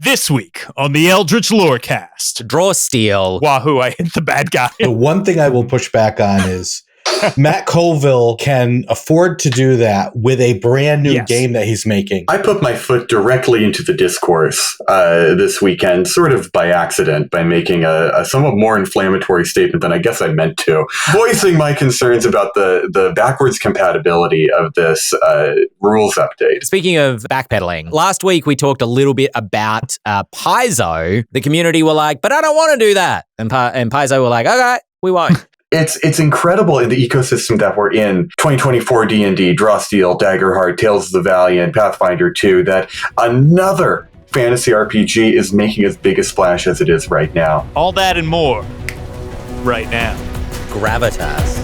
This week on the Eldritch Lorecast. Draw steal. Wahoo, I hit the bad guy. The one thing I will push back on is Matt Colville can afford to do that with a brand new game that he's making. I put my foot directly into the discourse this weekend, sort of by accident, by making a somewhat more inflammatory statement than I guess I meant to, voicing my concerns about the backwards compatibility of this rules update. Speaking of backpedaling, last week we talked a little bit about Paizo. The community were like, but I don't want to do that. And Paizo were like, okay, we won't. It's incredible in the ecosystem that we're in. 2024 D&D, Draw Steel, Daggerheart, Tales of the Valiant, Pathfinder 2, that another fantasy RPG is making as big a splash as it is right now. All that and more right now. Gravitas.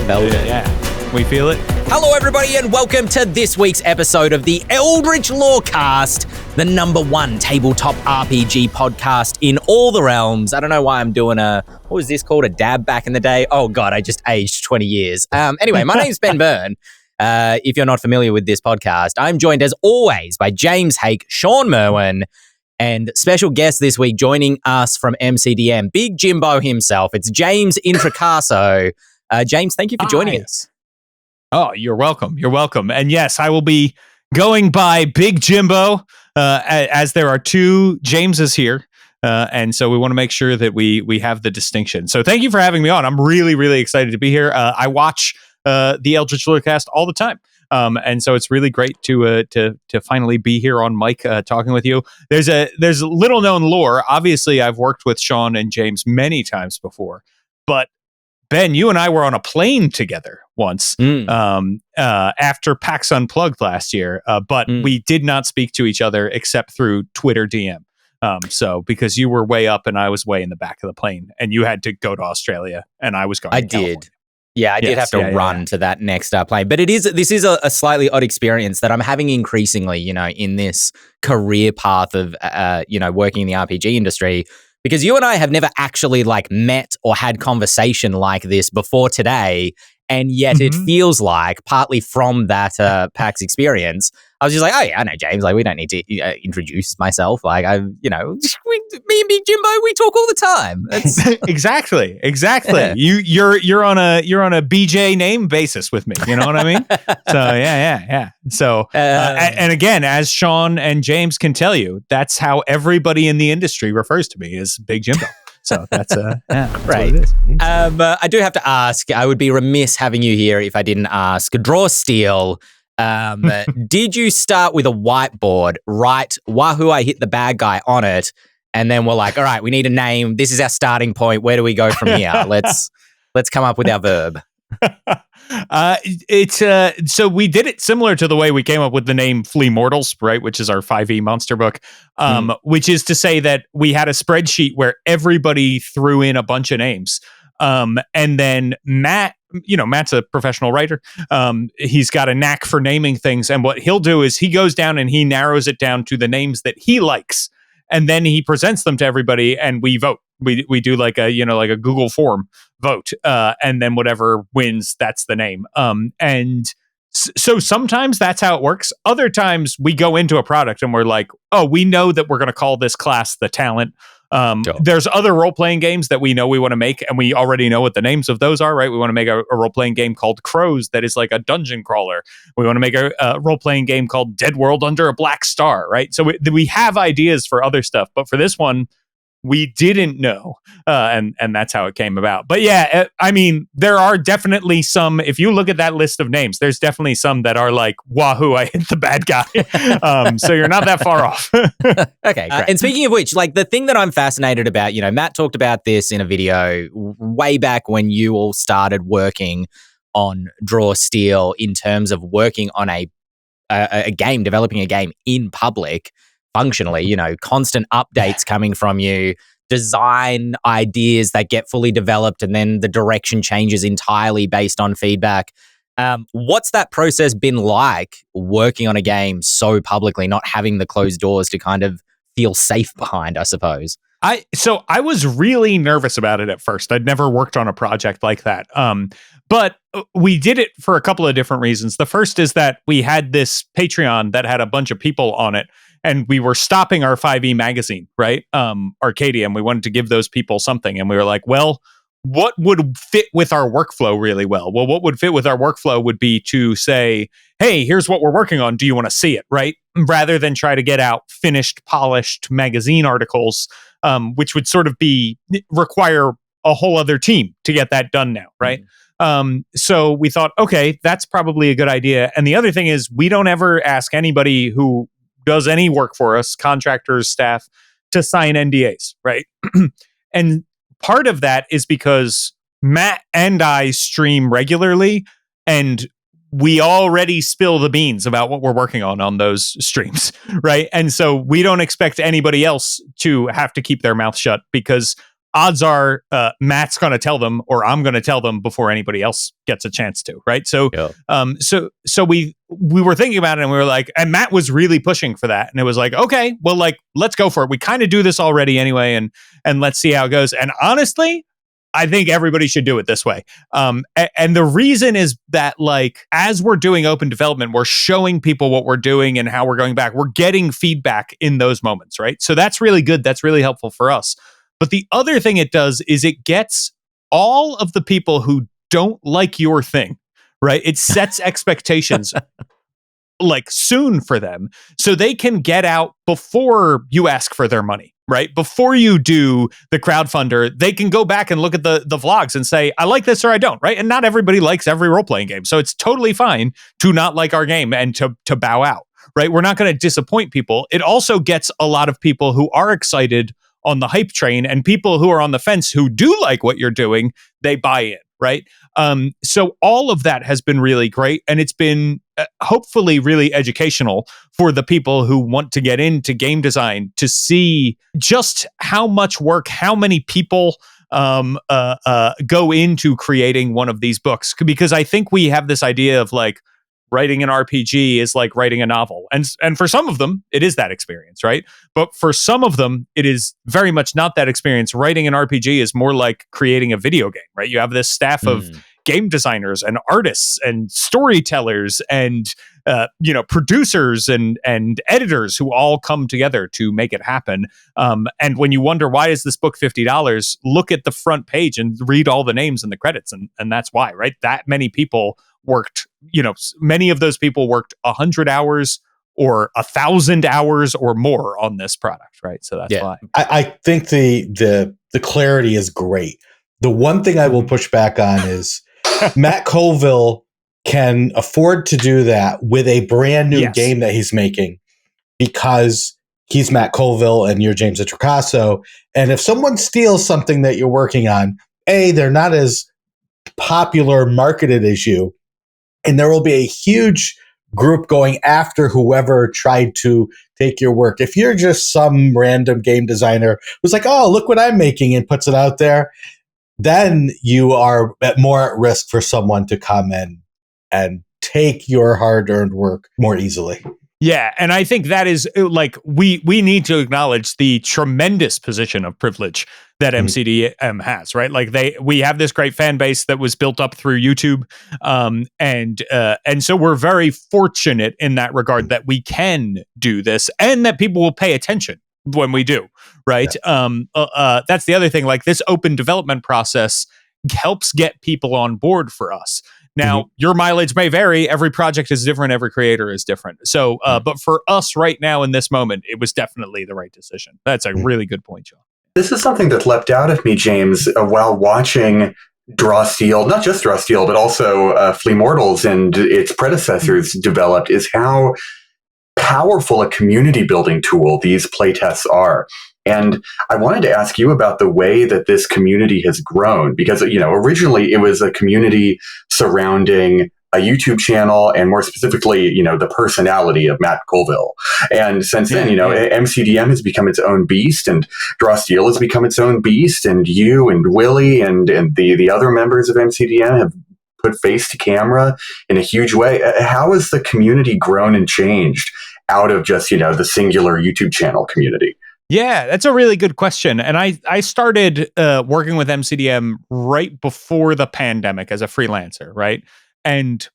Velvet. Yeah. We feel it. Hello, everybody, and welcome to this week's episode of the Eldritch Lorecast, the #1 tabletop RPG podcast in all the realms. I don't know why I'm doing what was this called? A dab back in the day? Oh, God, I just aged 20 years. Anyway, my name's Ben Byrne. If you're not familiar with this podcast, I'm joined, as always, by James Hake, Shawn Merwin, and special guest this week joining us from MCDM, Big Jimbo himself. It's James Introcaso. James, thank you for joining us. Oh, you're welcome. You're welcome. And yes, I will be going by Big Jimbo, as there are two Jameses here. And so we want to make sure that we have the distinction. So thank you for having me on. I'm really, really excited to be here. I watch the Eldritch Lorecast all the time. And so it's really great to finally be here on mic talking with you. There's a little known lore. Obviously, I've worked with Shawn and James many times before, but Ben, you and I were on a plane together once after PAX Unplugged last year, but we did not speak to each other except through Twitter DM. So because you were way up and I was way in the back of the plane, and you had to go to Australia and I was going to California. Yeah, I did have to run to that next plane. But this is a slightly odd experience that I'm having increasingly, in this career path of, working in the RPG industry. Because you and I have never actually met or had conversation like this before today, and yet it feels like, partly from that PAX experience, I was just like, oh yeah, I know James. We don't need to introduce myself. Me and Big Jimbo, we talk all the time. Exactly. Yeah. You're on a BJ name basis with me. You know what I mean? So yeah. So and again, as Shawn and James can tell you, that's how everybody in the industry refers to me, as Big Jimbo. So that's that's right. what it is. I do have to ask. I would be remiss having you here if I didn't ask. Draw Steel. Did you start with a whiteboard, write "Wahoo, I hit the bad guy" on it, and then we're like, all right, we need a name. This is our starting point. Where do we go from here? Let's come up with our verb. So we did it similar to the way we came up with the name Flea Mortals, right? Which is our 5e monster book. Which is to say that we had a spreadsheet where everybody threw in a bunch of names. And then Matt's a professional writer. He's got a knack for naming things. And what he'll do is he goes down and he narrows it down to the names that he likes. And then he presents them to everybody and we vote. We do like a Google form vote. And then whatever wins, that's the name. So sometimes that's how it works. Other times we go into a product and we're like, oh, we know that we're going to call this class the talent. Sure. There's other role-playing games that we know we want to make, and we already know what the names of those are, right? We want to make a role-playing game called Crows that is like a dungeon crawler. We want to make a role-playing game called Dead World Under a Black Star, right? So we have ideas for other stuff, but for this one, we didn't know, and that's how it came about. But yeah, there are definitely some, if you look at that list of names, there's definitely some that are like, wahoo, I hit the bad guy. So you're not that far off. Okay, great. And speaking of which, the thing that I'm fascinated about, Matt talked about this in a video way back when you all started working on Draw Steel in terms of working on a game, developing a game in public. Functionally, constant updates coming from you, design ideas that get fully developed, and then the direction changes entirely based on feedback. What's that process been like working on a game so publicly, not having the closed doors to kind of feel safe behind, I suppose? I was really nervous about it at first. I'd never worked on a project like that. But we did it for a couple of different reasons. The first is that we had this Patreon that had a bunch of people on it. and we were stopping our 5e magazine, right? Arcadia, and we wanted to give those people something. And we were like, well, what would fit with our workflow really well? Well, what would fit with our workflow would be to say, hey, here's what we're working on. Do you want to see it, right? Rather than try to get out finished, polished magazine articles, which would sort of require a whole other team to get that done now, right? So we thought, okay, that's probably a good idea. And the other thing is, we don't ever ask anybody who does any work for us, contractors, staff, to sign NDAs, right? And part of that is because Matt and I stream regularly, and we already spill the beans about what we're working on those streams, right? And so we don't expect anybody else to have to keep their mouth shut, because odds are Matt's going to tell them, or I'm going to tell them before anybody else gets a chance to, right? So, so we were thinking about it, and we were like, and Matt was really pushing for that, and it was like, okay, well, like, let's go for it. We kind of do this already anyway, and let's see how it goes. And honestly, I think everybody should do it this way. And the reason is that, like, as we're doing open development, we're showing people what we're doing and how we're going back. We're getting feedback in those moments, right? So that's really good. That's really helpful for us. But the other thing it does is it gets all of the people who don't like your thing, right? It sets expectations like soon for them, so they can get out before you ask for their money, right? Before you do the crowdfunder, they can go back and look at the vlogs and say, I like this or I don't, right? And not everybody likes every role-playing game. So it's totally fine to not like our game and to bow out, right? We're not going to disappoint people. It also gets a lot of people who are excited on the hype train, and people who are on the fence who do like what you're doing, they buy in, right? So all of that has been really great, and it's been hopefully really educational for the people who want to get into game design, to see just how much work, how many people go into creating one of these books. Because I think we have this idea of, like, writing an RPG is like writing a novel. And for some of them, it is that experience, right? But for some of them, it is very much not that experience. Writing an RPG is more like creating a video game, right? You have this staff of game designers and artists and storytellers and producers and editors who all come together to make it happen. And when you wonder, why is this book $50? Look at the front page and read all the names and the credits. And that's why, right? That many people worked, many of those people worked 100 hours or 1,000 hours or more on this product, right? So that's why. I think the clarity is great. The one thing I will push back on is Matt Colville can afford to do that with a brand new game that he's making, because he's Matt Colville and you're James Introcaso. And if someone steals something that you're working on, they're not as popular marketed as you, and there will be a huge group going after whoever tried to take your work. If you're just some random game designer who's like, oh, look what I'm making, and puts it out there, then you are more at risk for someone to come in and take your hard-earned work more easily. Yeah, and I think that is, like, we need to acknowledge the tremendous position of privilege that MCDM has, right? Like, we have this great fan base that was built up through YouTube, and so we're very fortunate in that regard that we can do this, and that people will pay attention when we do, right? Yeah. That's the other thing. Like, this open development process helps get people on board for us. Now, your mileage may vary. Every project is different. Every creator is different. So, but for us right now in this moment, it was definitely the right decision. That's a really good point, Shawn. This is something that leapt out at me, James, while watching Draw Steel, not just Draw Steel, but also Flea Mortals and its predecessors developed, is how powerful a community building tool these playtests are. And I wanted to ask you about the way that this community has grown, because, originally it was a community surrounding a YouTube channel, and more specifically, the personality of Matt Colville. And since then, MCDM has become its own beast, and Draw Steel has become its own beast, and you and Willie and the other members of MCDM have put face to camera in a huge way. How has the community grown and changed out of just, the singular YouTube channel community? Yeah, that's a really good question. And I started working with MCDM right before the pandemic as a freelancer, right? And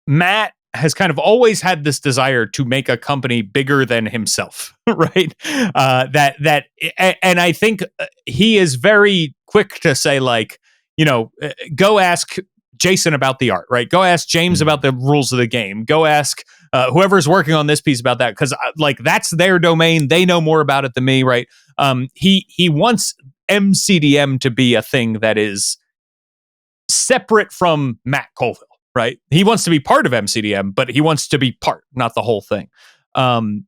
Matt has kind of always had this desire to make a company bigger than himself, right? And I think he is very quick to say, like, go ask Jason about the art, right? Go ask James about the rules of the game. Go ask whoever's working on this piece about that, because that's their domain. They know more about it than me, right? He wants MCDM to be a thing that is separate from Matt Colville. Right. He wants to be part of MCDM, but he wants to be part, not the whole thing. And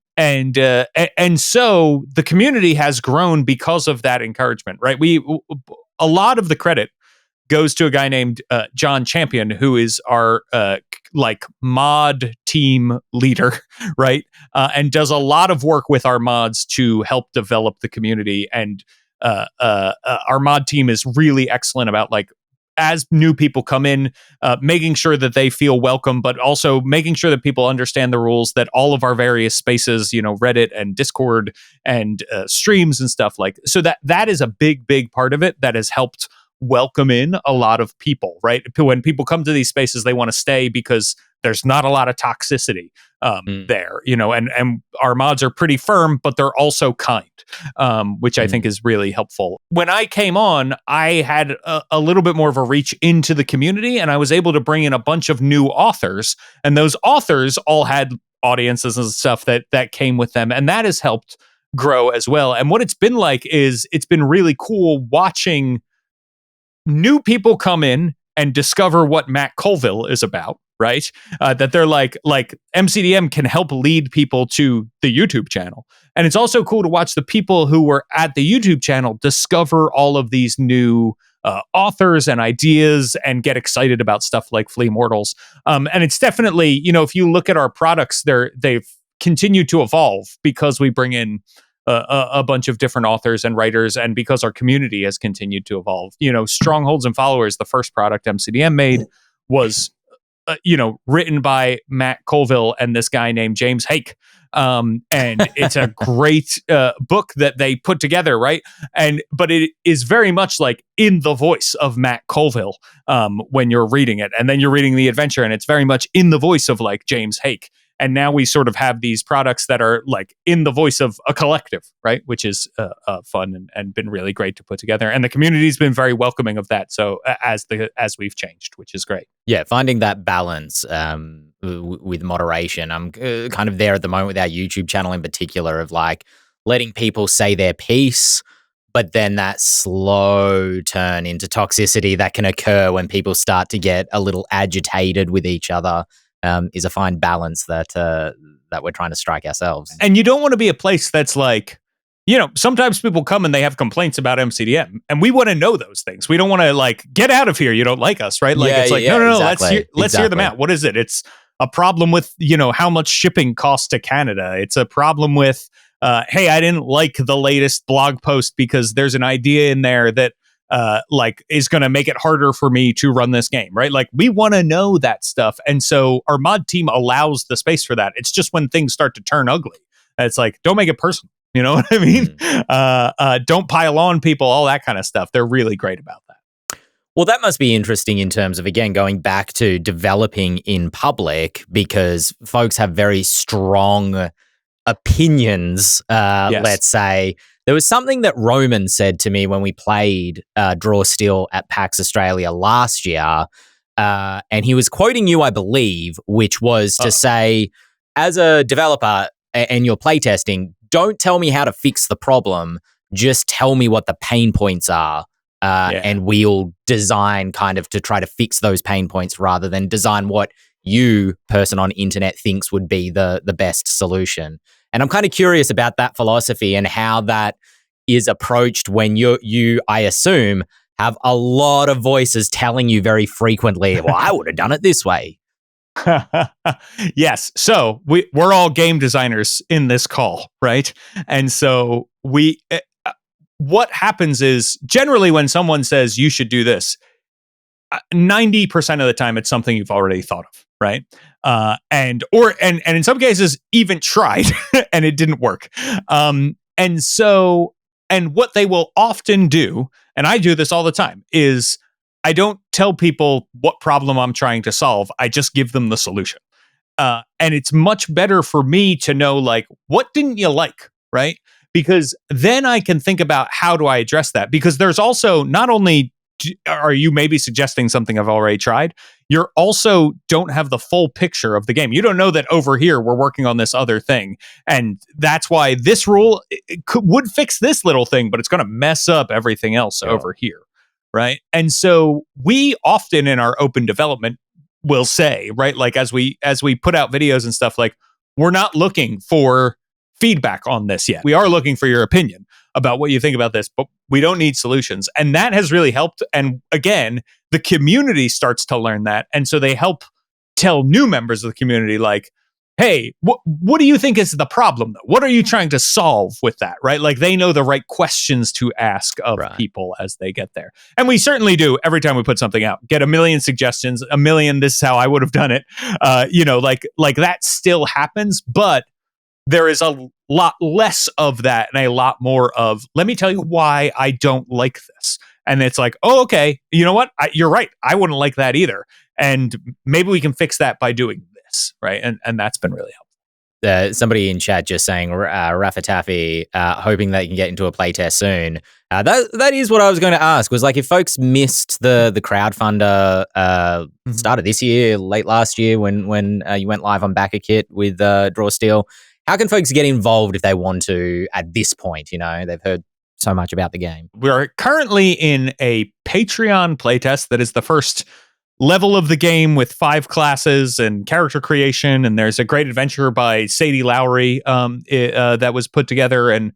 so the community has grown because of that encouragement. Right. A lot of the credit goes to a guy named John Champion, who is our mod team leader, right? And does a lot of work with our mods to help develop the community. And our mod team is really excellent about as new people come in, making sure that they feel welcome, but also making sure that people understand the rules, that all of our various spaces, Reddit and Discord and streams and stuff so that is a big part of it that has helped welcome in a lot of people, right? When people come to these spaces, they want to stay because there's not a lot of toxicity there, and our mods are pretty firm, but they're also kind, which I think is really helpful. When I came on, I had a little bit more of a reach into the community, and I was able to bring in a bunch of new authors, and those authors all had audiences and stuff that came with them, and that has helped grow as well. And what it's been like is it's been really cool watching new people come in and discover what Matt Colville is about, right? That they're like MCDM can help lead people to the YouTube channel. And it's also cool to watch the people who were at the YouTube channel discover all of these new authors and ideas and get excited about stuff like Flea Mortals. And it's definitely, if you look at our products, they've continued to evolve because we bring in a bunch of different authors and writers, and because our community has continued to evolve. Strongholds and Followers, the first product MCDM made, was written by Matt Colville and this guy named James Hake. And it's a great book that they put together, right? But it is very much in the voice of Matt Colville when you're reading it, and then you're reading the adventure, and it's very much in the voice of James Hake. And now we sort of have these products that are in the voice of a collective, right? Which is fun and been really great to put together. And the community's been very welcoming of that. So as we've changed, which is great. Yeah, finding that balance with moderation. I'm kind of there at the moment with our YouTube channel in particular of letting people say their piece, but then that slow turn into toxicity that can occur when people start to get a little agitated with each other. Is a fine balance that we're trying to strike ourselves. And you don't want to be a place that's sometimes people come and they have complaints about MCDM, and we want to know those things. We don't want to get out of here. You don't like us, right? No, exactly. Let's hear them out. What is it? It's a problem with, how much shipping costs to Canada. It's a problem with, hey, I didn't like the latest blog post because there's an idea in there that is going to make it harder for me to run this game, right? We want to know that stuff. And so our mod team allows the space for that. It's just when things start to turn ugly, it's don't make it personal. You know what I mean? Don't pile on people, all that kind of stuff. They're really great about that. Well, that must be interesting in terms of, again, going back to developing in public, because folks have very strong opinions, yes. Let's say. There was something that Roman said to me when we played Draw Steel at PAX Australia last year, and he was quoting you, I believe, which was to say, as a developer and you're playtesting, don't tell me how to fix the problem, just tell me what the pain points are, and we'll design kind of to try to fix those pain points rather than design what you, person on internet, thinks would be the best solution. And I'm kind of curious about that philosophy and how that is approached when you, I assume, have a lot of voices telling you very frequently, well, I would have done it this way. Yes. So we're all game designers in this call, right? And so what happens is generally when someone says you should do this, 90% of the time it's something you've already thought of, right? And in some cases even tried and it didn't work. And what they will often do, and I do this all the time, is I don't tell people what problem I'm trying to solve. I just give them the solution. And it's much better for me to know, like, what didn't you like, right? Because then I can think about how do I address that? Because there's also not only are you maybe suggesting something I've already tried, you're also don't have the full picture of the game. You don't know that over here we're working on this other thing. And that's why this rule would fix this little thing, but it's going to mess up everything else over here, right? And so we often in our open development will say, right, like as we put out videos and stuff, like we're not looking for feedback on this yet. We are looking for your opinion about what you think about this, but we don't need solutions. And that has really helped. And again, the community starts to learn that. And so they help tell new members of the community, like, hey, what do you think is the problem, though? What are you trying to solve with that, right? Like they know the right questions to ask of people as they get there. And we certainly do every time we put something out, get a million suggestions, a million, this is how I would have done it. Like that still happens, but there is a lot less of that and a lot more of, let me tell you why I don't like this. And it's like, oh, okay, you know what? You're right. I wouldn't like that either. And maybe we can fix that by doing this, right? And that's been really helpful. Somebody in chat just saying, Rafa Taffy, hoping that you can get into a playtest soon. That is what I was going to ask, was like if folks missed the crowdfunder start of this year, late last year when you went live on BackerKit with Draw Steel, how can folks get involved if they want to at this point? You know, they've heard so much about the game. We are currently in a Patreon playtest that is the first level of the game with 5 classes and character creation. And there's a great adventure by Sadie Lowry that was put together. And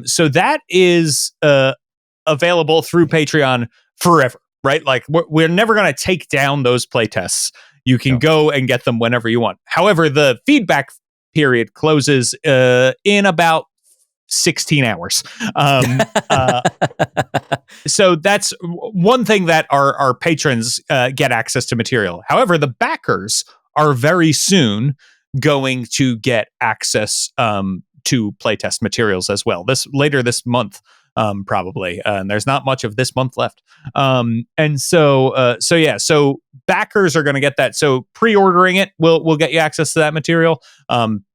so that is available through Patreon forever, right? Like we're never going to take down those playtests. You can go and get them whenever you want. However, the feedback period closes in about 16 hours. So that's one thing that our patrons get access to material. However, the backers are very soon going to get access to playtest materials as well. Later this month, probably. And there's not much of this month left. So backers are going to get that. So pre-ordering it will get you access to that material.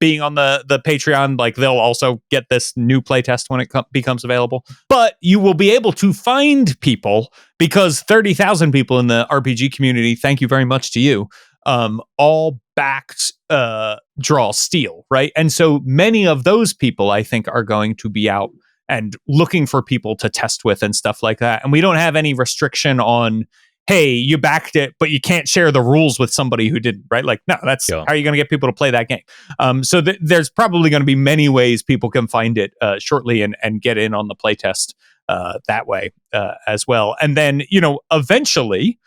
Being on the Patreon, like they'll also get this new playtest when it becomes available. But you will be able to find people, because 30,000 people in the RPG community, thank you very much to you, all backed Draw Steel, right? And so many of those people, I think, are going to be out and looking for people to test with and stuff like that. And we don't have any restriction on, hey, you backed it, but you can't share the rules with somebody who didn't, right? Like, no, that's how you're going to get people to play that game. So there's probably going to be many ways people can find it shortly and get in on the playtest that way as well. And then, eventually,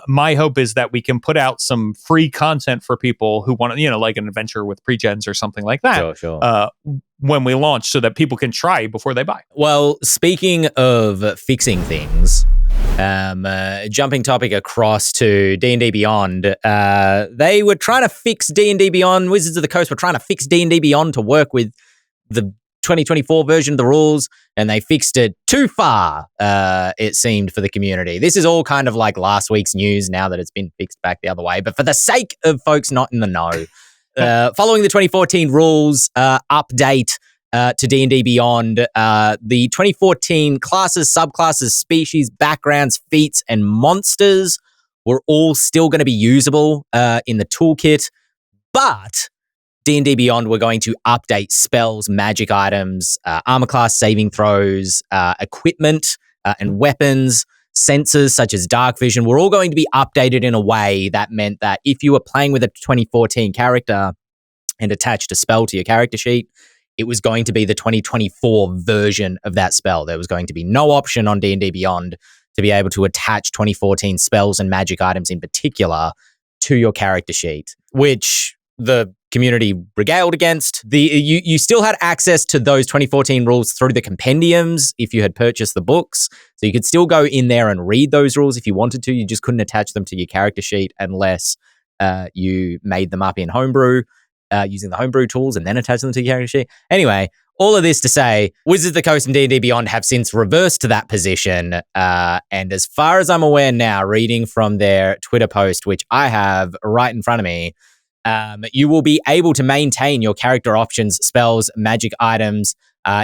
my hope is that we can put out some free content for people who want to, like an adventure with pre-gens or something like that. Sure. When we launch, so that people can try before they buy. Well, speaking of fixing things, jumping topic across to D&D Beyond, they were trying to fix D&D Beyond. Wizards of the Coast were trying to fix D&D Beyond to work with the 2024 version of the rules, and they fixed it too far, it seemed, for the community. This is all kind of like last week's news now that it's been fixed back the other way. But for the sake of folks not in the know, following the 2014 rules update to D&D Beyond, the 2014 classes, subclasses, species, backgrounds, feats, and monsters were all still going to be usable in the toolkit, but D&D Beyond were going to update spells, magic items, armor class saving throws, equipment, and weapons. Sensors such as dark vision were all going to be updated in a way that meant that if you were playing with a 2014 character and attached a spell to your character sheet, it was going to be the 2024 version of that spell. There was going to be no option on D&D Beyond to be able to attach 2014 spells and magic items in particular to your character sheet, which the community regaled against. You still had access to those 2014 rules through the compendiums if you had purchased the books. So you could still go in there and read those rules if you wanted to. You just couldn't attach them to your character sheet unless you made them up in Homebrew using the Homebrew tools and then attach them to your character sheet. Anyway, all of this to say, Wizards of the Coast and D&D Beyond have since reversed to that position. And as far as I'm aware now, reading from their Twitter post, which I have right in front of me, You will be able to maintain your character options, spells, magic items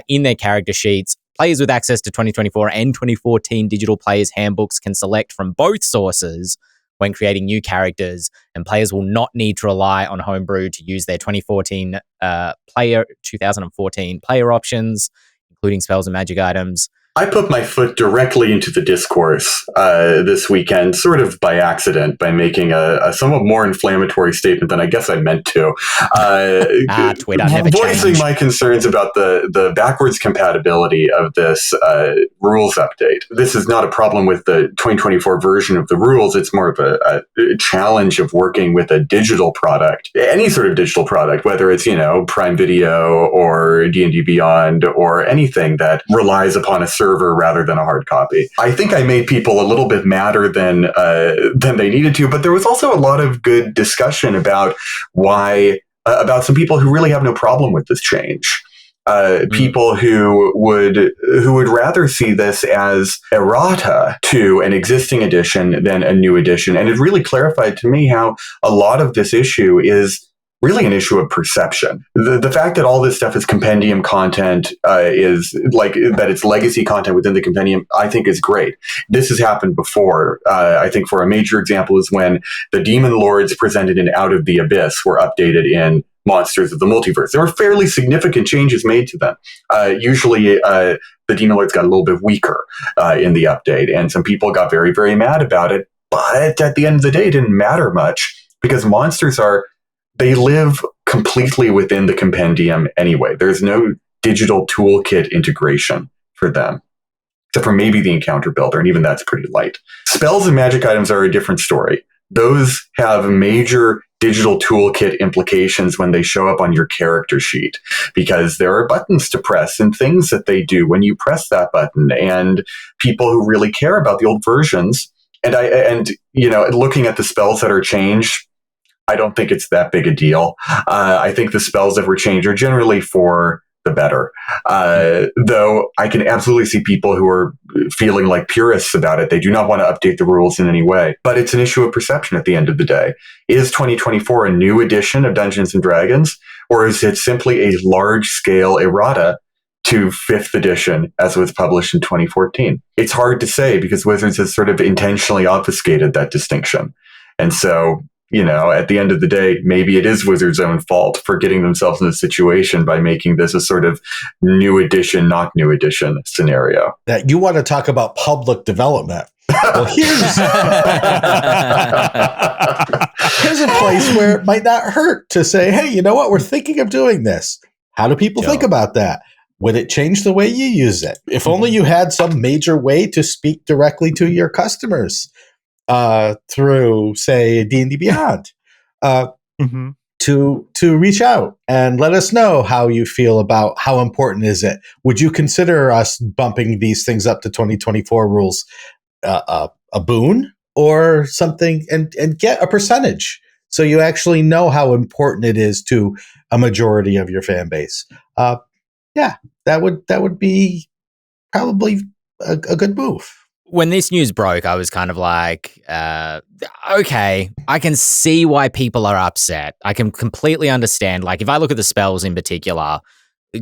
in their character sheets. Players with access to 2024 and 2014 digital players handbooks can select from both sources when creating new characters, and players will not need to rely on Homebrew to use their 2014 2014 player options, including spells and magic items. I put my foot directly into the discourse this weekend, sort of by accident, by making a somewhat more inflammatory statement than I guess I meant to. Twitter, never voicing change. my concerns about the backwards compatibility of this rules update. This is not a problem with the 2024 version of the rules. It's more of a challenge of working with a digital product, any sort of digital product, whether it's, Prime Video or D&D Beyond or anything that relies upon a server rather than a hard copy. I think I made people a little bit madder than they needed to, but there was also a lot of good discussion about about some people who really have no problem with this change. People who would rather see this as errata to an existing edition than a new edition. And it really clarified to me how a lot of this issue is really an issue of perception. The fact that all this stuff is compendium content, is like that it's legacy content within the compendium, I think is great. This has happened before. I think for a major example is when the Demon Lords presented in Out of the Abyss were updated in Monsters of the Multiverse. There were fairly significant changes made to them. Usually, the Demon Lords got a little bit weaker in the update, and some people got very, very mad about it. But at the end of the day, it didn't matter much because monsters they live completely within the compendium anyway. There's no digital toolkit integration for them, except for maybe the encounter builder, and even that's pretty light. Spells and magic items are a different story. Those have major digital toolkit implications when they show up on your character sheet, because there are buttons to press and things that they do when you press that button. And people who really care about the old versions, and looking at the spells that are changed, I don't think it's that big a deal. I think the spells that were changed are generally for the better. Though I can absolutely see people who are feeling like purists about it. They do not want to update the rules in any way. But it's an issue of perception at the end of the day. Is 2024 a new edition of Dungeons & Dragons? Or is it simply a large-scale errata to 5th edition as was published in 2014? It's hard to say because Wizards has sort of intentionally obfuscated that distinction. And so, at the end of the day, maybe it is Wizards' own fault for getting themselves in this situation by making this a sort of new edition, not new edition scenario. That you want to talk about public development. Well, here's a place where it might not hurt to say, hey, you know what? We're thinking of doing this. How do people think about that? Would it change the way you use it? If only you had some major way to speak directly to your customers. Through, say, D&D Beyond, to reach out and let us know how you feel about how important is it. Would you consider us bumping these things up to 2024 rules a boon or something, and get a percentage so you actually know how important it is to a majority of your fan base? That would be probably a good move. When this news broke, I was kind of like, okay, I can see why people are upset. I can completely understand. Like, if I look at the spells in particular,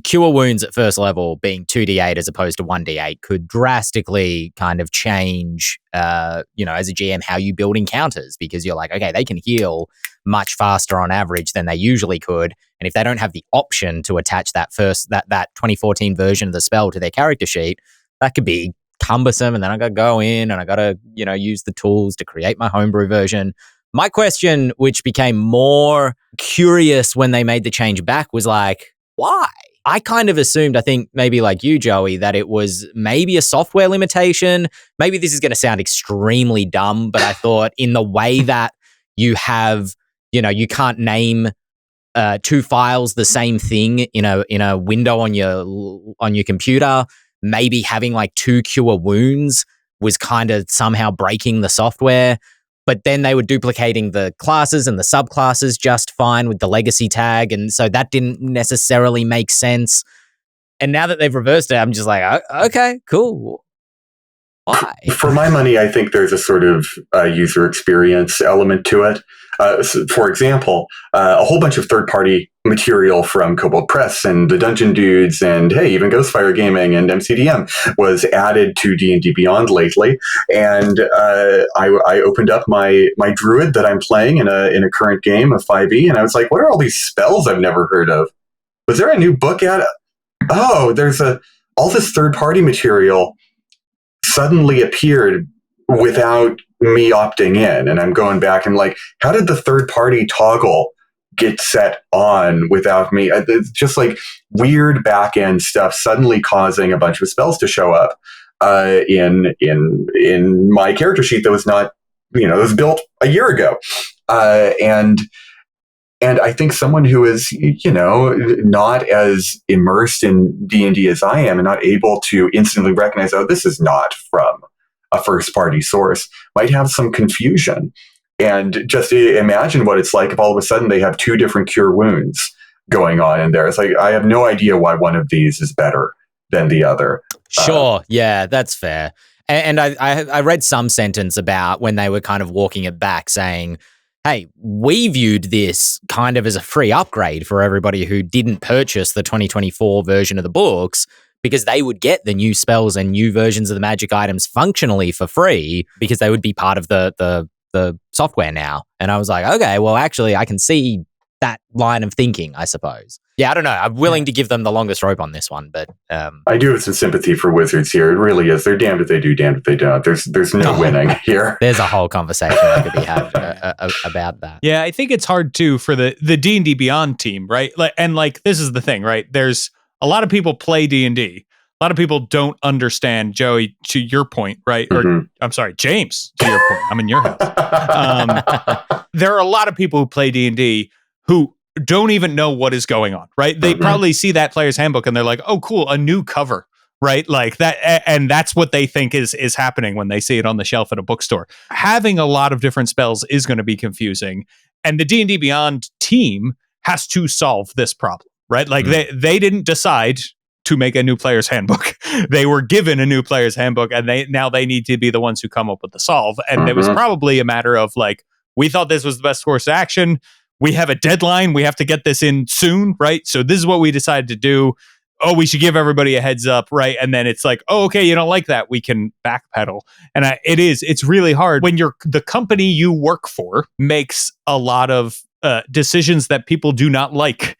Cure Wounds at first level being 2d8 as opposed to 1d8 could drastically kind of change, as a GM, how you build encounters, because you're like, okay, they can heal much faster on average than they usually could. And if they don't have the option to attach that 2014 version of the spell to their character sheet, that could be cumbersome, and then I got to go in and I got to, use the tools to create my homebrew version. My question, which became more curious when they made the change back, was like, why? I kind of assumed, I think maybe like you, Joey, that it was maybe a software limitation. Maybe this is going to sound extremely dumb, but I thought in the way that you have, you can't name two files the same thing in a window on your computer. Maybe having like 2 Cure Wounds was kind of somehow breaking the software, but then they were duplicating the classes and the subclasses just fine with the legacy tag, and so that didn't necessarily make sense. And now that they've reversed it, I'm just like, okay, cool. Why? For my money, I think there's a sort of user experience element to it. So for example, a whole bunch of third-party material from Kobold Press and the Dungeon Dudes and, hey, even Ghostfire Gaming and MCDM was added to D&D Beyond lately. And I opened up my druid that I'm playing in a current game of 5e, and I was like, what are all these spells I've never heard of? Was there a new book out? Oh, there's all this third-party material suddenly appeared without me opting in, and I'm going back and like, how did the third party toggle get set on without me? It's just like weird back end stuff suddenly causing a bunch of spells to show up in my character sheet that was not, it was built a year ago, and I think someone who is, not as immersed in D&D as I am and not able to instantly recognize, oh, this is not from a first-party source, might have some confusion. And just imagine what it's like if all of a sudden they have two different cure wounds going on in there. It's like, I have no idea why one of these is better than the other. Sure, yeah, that's fair. And I read some sentence about when they were kind of walking it back saying, hey, we viewed this kind of as a free upgrade for everybody who didn't purchase the 2024 version of the books, because they would get the new spells and new versions of the magic items functionally for free because they would be part of the software now. And I was like, okay, well, actually, I can see that line of thinking, I suppose. Yeah, I don't know. I'm willing to give them the longest rope on this one, but I do have some sympathy for Wizards here. It really is. They're damned if they do, damned if they don't. There's no winning here. There's a whole conversation that could be had about that. Yeah, I think it's hard too for the D&D Beyond team, right? And this is the thing, right? There's a lot of people play D&D. A lot of people don't understand, Joey, to your point, right? Mm-hmm. Or I'm sorry, James, to your point. I'm in your house. There are a lot of people who play D&D who don't even know what is going on, right? They probably see that player's handbook and they're like, oh, cool, a new cover, right? Like that. And that's what they think is happening when they see it on the shelf at a bookstore. Having a lot of different spells is going to be confusing. And the D&D Beyond team has to solve this problem, right? Like they didn't decide to make a new player's handbook. They were given a new player's handbook, and they need to be the ones who come up with the solve. And it was probably a matter of like, we thought this was the best course of action. We have a deadline. We have to get this in soon, right? So this is what we decided to do. Oh, we should give everybody a heads up, right? And then it's like, oh, okay, you don't like that. We can backpedal. And it's really hard when the company you work for makes a lot of decisions that people do not like.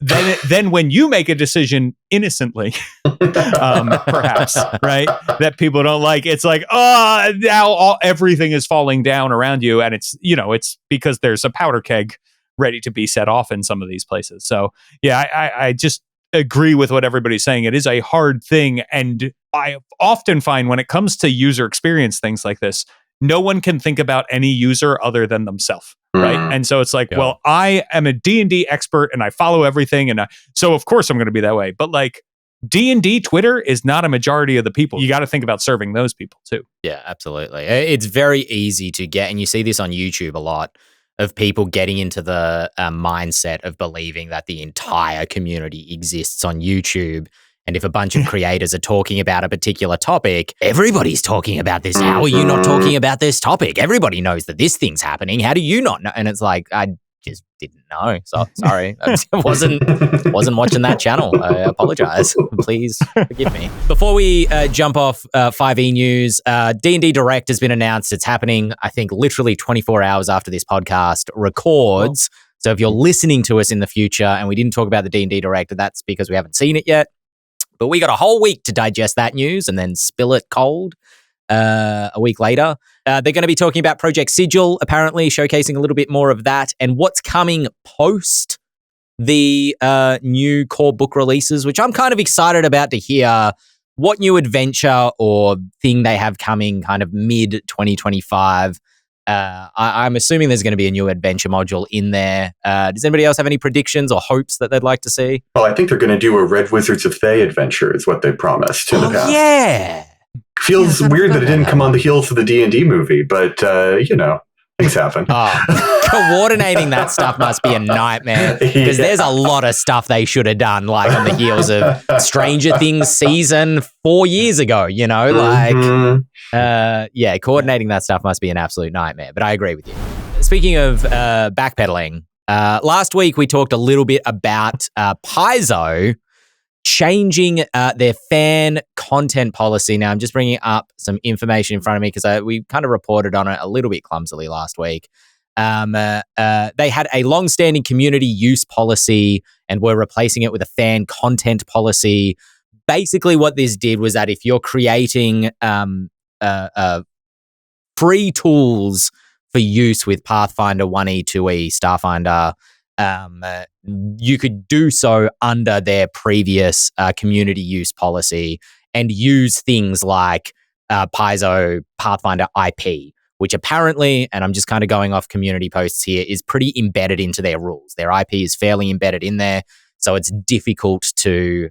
Then when you make a decision innocently, perhaps, right, that people don't like, it's like, oh, now everything is falling down around you. And it's because there's a powder keg ready to be set off in some of these places. So yeah, I just agree with what everybody's saying. It is a hard thing. And I often find when it comes to user experience, things like this, no one can think about any user other than themselves. Right. And so it's like, well, I am a D&D expert and I follow everything. And so of course I'm going to be that way. But like D&D Twitter is not a majority of the people. You got to think about serving those people too. Yeah, absolutely. It's very easy to get, and you see this on YouTube a lot, of people getting into the mindset of believing that the entire community exists on YouTube. And if a bunch of creators are talking about a particular topic, everybody's talking about this. How are you not talking about this topic? Everybody knows that this thing's happening. How do you not know? And it's like, I just didn't know. So sorry, I wasn't watching that channel. I apologize. Please forgive me. Before we jump off 5e news, D&D Direct has been announced. It's happening, I think, literally 24 hours after this podcast records. So if you're listening to us in the future and we didn't talk about the D&D Direct, that's because we haven't seen it yet. But we got a whole week to digest that news and then spill it cold a week later. They're going to be talking about Project Sigil, apparently, showcasing a little bit more of that and what's coming post the new core book releases, which I'm kind of excited about to hear what new adventure or thing they have coming kind of mid-2025. I'm assuming there's going to be a new adventure module in there. Does anybody else have any predictions or hopes that they'd like to see? Well, I think they're going to do a Red Wizards of Thay adventure is what they promised in the past. Yeah. Feels weird that it didn't come on the heels of the D&D movie, but, Things happen. Coordinating that stuff must be a nightmare because there's a lot of stuff they should have done, like on the heels of Stranger Things season 4 years ago, you know, coordinating that stuff must be an absolute nightmare, but I agree with you. Speaking of backpedaling, last week we talked a little bit about Paizo changing their fan content policy. Now, I'm just bringing up some information in front of me because we kind of reported on it a little bit clumsily last week. They had a long-standing community use policy and were replacing it with a fan content policy. Basically, what this did was that if you're creating free tools for use with Pathfinder 1E, 2E, Starfinder, you could do so under their previous community use policy and use things like Paizo Pathfinder IP, which apparently, and I'm just kind of going off community posts here, is pretty embedded into their rules. Their IP is fairly embedded in there, so it's difficult to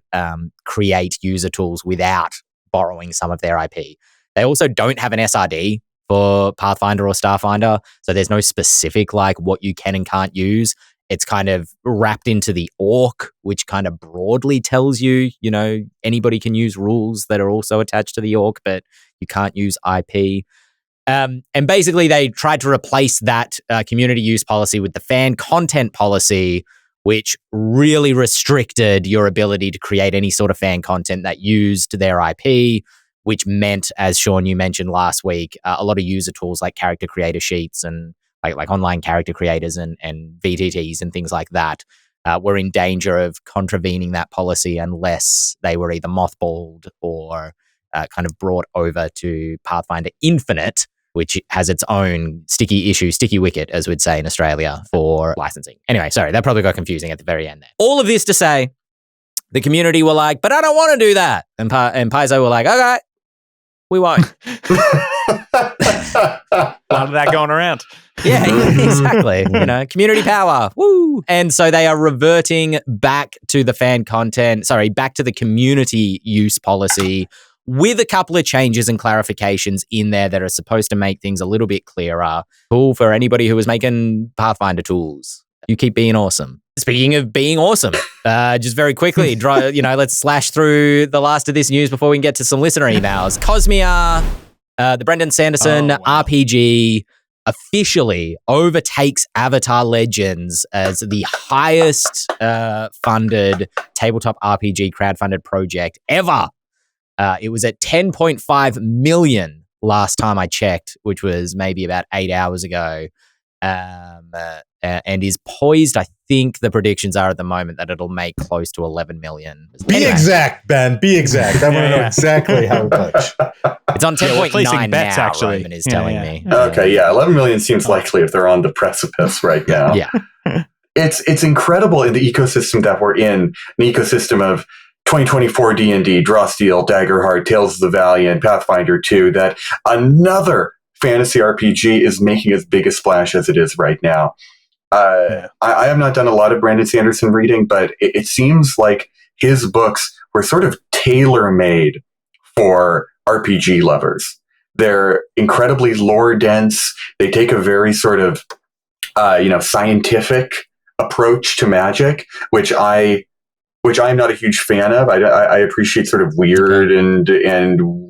create user tools without borrowing some of their IP. They also don't have an SRD for Pathfinder or Starfinder, so there's no specific like what you can and can't use. It's kind of wrapped into the orc, which kind of broadly tells you, you know, anybody can use rules that are also attached to the orc, but you can't use IP. And basically, they tried to replace that community use policy with the fan content policy, which really restricted your ability to create any sort of fan content that used their IP, which meant, as Shawn, you mentioned last week, a lot of user tools like character creator sheets and like online character creators and VTTs and things like that were in danger of contravening that policy unless they were either mothballed or kind of brought over to Pathfinder Infinite, which has its own sticky wicket, as we'd say in Australia, for licensing. Anyway, sorry, that probably got confusing at the very end there. All of this to say, the community were like, but I don't want to do that. And Paizo were like, okay, we won't. A lot of that going around. Yeah, exactly. You know, community power. Woo! And so they are reverting back to the back to the community use policy with a couple of changes and clarifications in there that are supposed to make things a little bit clearer. Cool for anybody who was making Pathfinder tools. You keep being awesome. Speaking of being awesome, just very quickly, let's slash through the last of this news before we can get to some listener emails. Cosmere, the Brendan Sanderson RPG, officially overtakes Avatar Legends as the highest funded tabletop RPG crowdfunded project ever. It was at 10.5 million last time I checked, which was maybe about 8 hours ago. And is poised, I think the predictions are at the moment that it'll make close to 11 million. Be exact, Ben. Be exact. I want to know exactly how much. It's on 10.9 bets, now, actually. Roman is telling me. Okay, 11 million seems likely if they're on the precipice right now. Yeah. It's incredible in the ecosystem that we're in, an ecosystem of 2024 D&D, Draw Steel, Daggerheart, Tales of the Valiant, Pathfinder 2, that another fantasy RPG is making as big a splash as it is right now. I have not done a lot of Brandon Sanderson reading, but it seems like his books were sort of tailor-made for RPG lovers. They're incredibly lore-dense. They take a very sort of, scientific approach to magic, which I'm not a huge fan of. I appreciate sort of weird and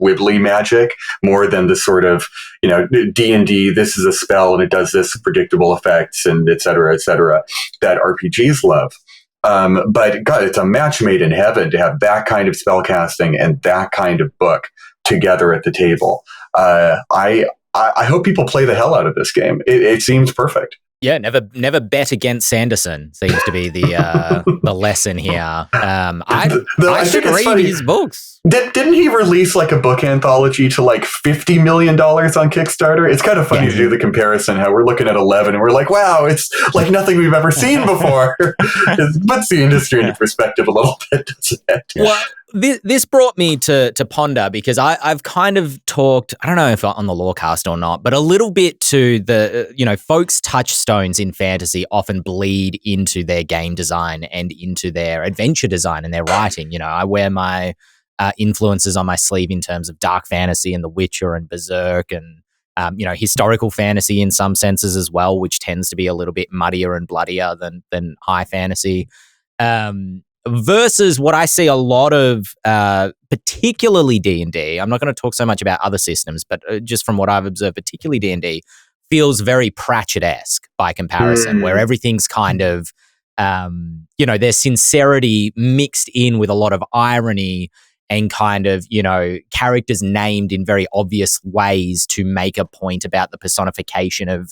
wibbly magic more than the sort of, D&D, this is a spell and it does this predictable effects and et cetera, that RPGs love. But God, it's a match made in heaven to have that kind of spellcasting and that kind of book together at the table. I hope people play the hell out of this game. It seems perfect. Yeah, never bet against Sanderson seems to be the lesson here. I should read his books. Didn't he release like a book anthology to like $50 million on Kickstarter? It's kind of funny to do the comparison, how we're looking at 11 and we're like, wow, it's like nothing we've ever seen before. It puts the industry into perspective a little bit, doesn't it? Well, this brought me to ponder because I've kind of talked, I don't know if on the Lorecast or not, but a little bit to the, folks' touchstones in fantasy often bleed into their game design and into their adventure design and their writing. I wear my influences on my sleeve in terms of dark fantasy and The Witcher and Berserk and historical fantasy in some senses as well, which tends to be a little bit muddier and bloodier than high fantasy. Versus what I see a lot of, particularly D&D. I'm not going to talk so much about other systems, but just from what I've observed, particularly D&D, feels very Pratchett-esque by comparison, where everything's kind of, there's sincerity mixed in with a lot of irony and kind of, characters named in very obvious ways to make a point about the personification of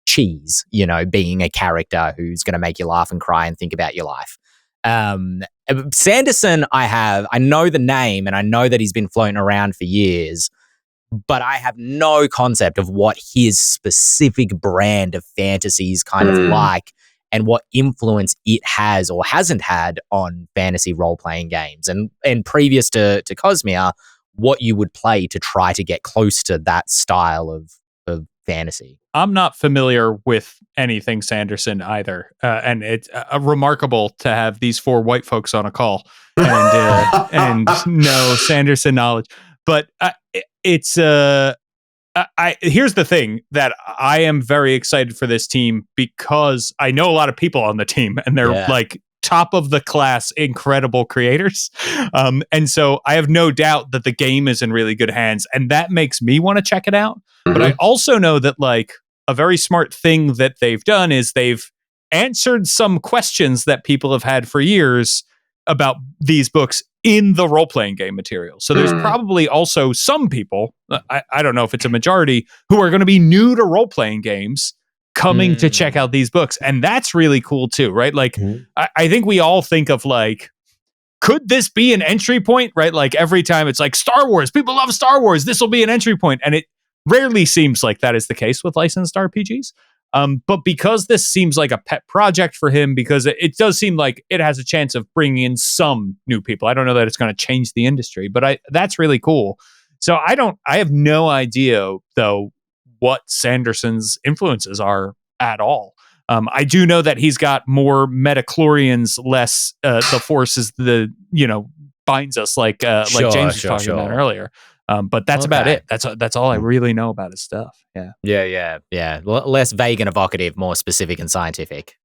cheese, being a character who's going to make you laugh and cry and think about your life. Sanderson, I know the name and I know that he's been floating around for years, but I have no concept of what his specific brand of fantasy is kind of like and what influence it has or hasn't had on fantasy role-playing games. And previous to Cosmere, what you would play to try to get close to that style of fantasy. I'm not familiar with anything Sanderson either. And it's remarkable to have these four white folks on a call and no Sanderson knowledge. But here's the thing that I am very excited for this team because I know a lot of people on the team and they're like top of the class, incredible creators. And so I have no doubt that the game is in really good hands and that makes me want to check it out. But I also know that like a very smart thing that they've done is they've answered some questions that people have had for years about these books in the role-playing game material. So there's probably also some people, I don't know if it's a majority, who are going to be new to role-playing games coming to check out these books. And that's really cool too, right? Like, I think we all think of like, could this be an entry point, right? Like every time it's like Star Wars, people love Star Wars, this will be an entry point. And it rarely seems like that is the case with licensed RPGs. But because this seems like a pet project for him, because it does seem like it has a chance of bringing in some new people. I don't know that it's going to change the industry, but that's really cool. So I have no idea though what Sanderson's influences are at all. I do know that he's got more metachlorians, less the forces binds us like James was talking about earlier. But that's about it. That's all I really know about his stuff. Yeah. Less vague and evocative, more specific and scientific.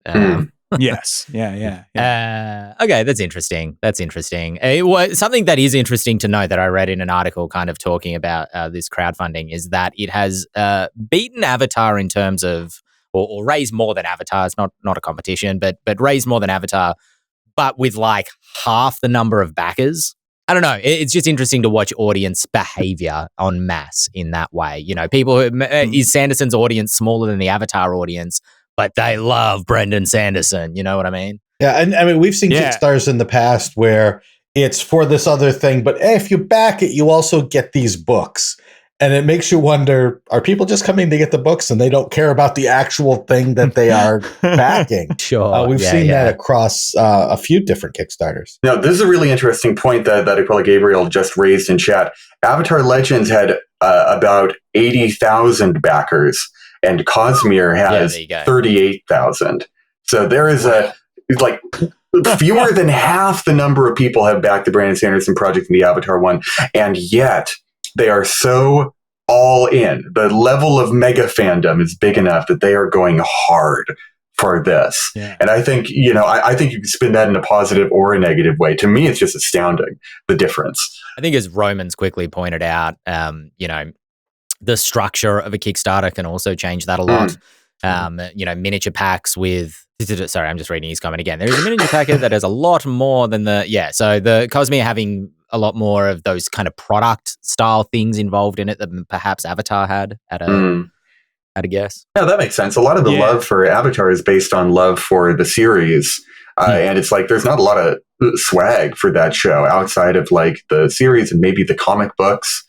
Yes. Yeah. Okay, that's interesting. Something that is interesting to know that I read in an article kind of talking about this crowdfunding is that it has beaten Avatar in terms of, or raised more than Avatar. It's not a competition, but raised more than Avatar, but with like half the number of backers. I don't know. It's just interesting to watch audience behavior en masse in that way. People is Sanderson's audience smaller than the Avatar audience, but they love Brendan Sanderson. You know what I mean? Yeah. And I mean, we've seen Kickstarters in the past where it's for this other thing, but if you back it, you also get these books. And it makes you wonder, are people just coming to get the books and they don't care about the actual thing that they are backing? Sure. We've seen that across a few different Kickstarters. Now, this is a really interesting point that Aquila Gabriel just raised in chat. Avatar Legends had about 80,000 backers, and Cosmere has 38,000. So there is fewer than half the number of people have backed the Brandon Sanderson project in the Avatar one, and yet they are so all in. The level of mega fandom is big enough that they are going hard for this. Yeah. And I think, I think you can spin that in a positive or a negative way. To me, it's just astounding, the difference. I think as Romans quickly pointed out, the structure of a Kickstarter can also change that a lot. Miniature packs with, sorry, I'm just reading his comment again. There's a miniature packet that has a lot more than so the Cosmere having a lot more of those kind of product style things involved in it than perhaps Avatar had at a guess. Yeah, that makes sense. A lot of the love for Avatar is based on love for the series. And it's like there's not a lot of swag for that show outside of like the series and maybe the comic books.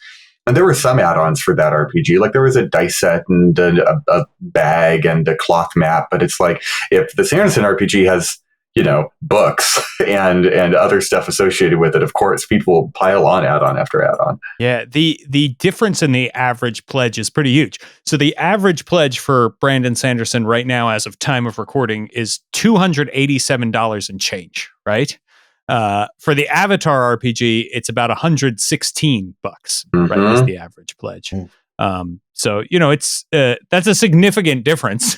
And there were some add-ons for that RPG. Like there was a dice set and a bag and a cloth map. But it's like if the Sanderson RPG has, books and other stuff associated with it, of course, people will pile on add-on after add-on. Yeah, the difference in the average pledge is pretty huge. So the average pledge for Brandon Sanderson right now, as of time of recording, is $287 and change, right? For the Avatar RPG, it's about $116, right? Is the average pledge. So, it's that's a significant difference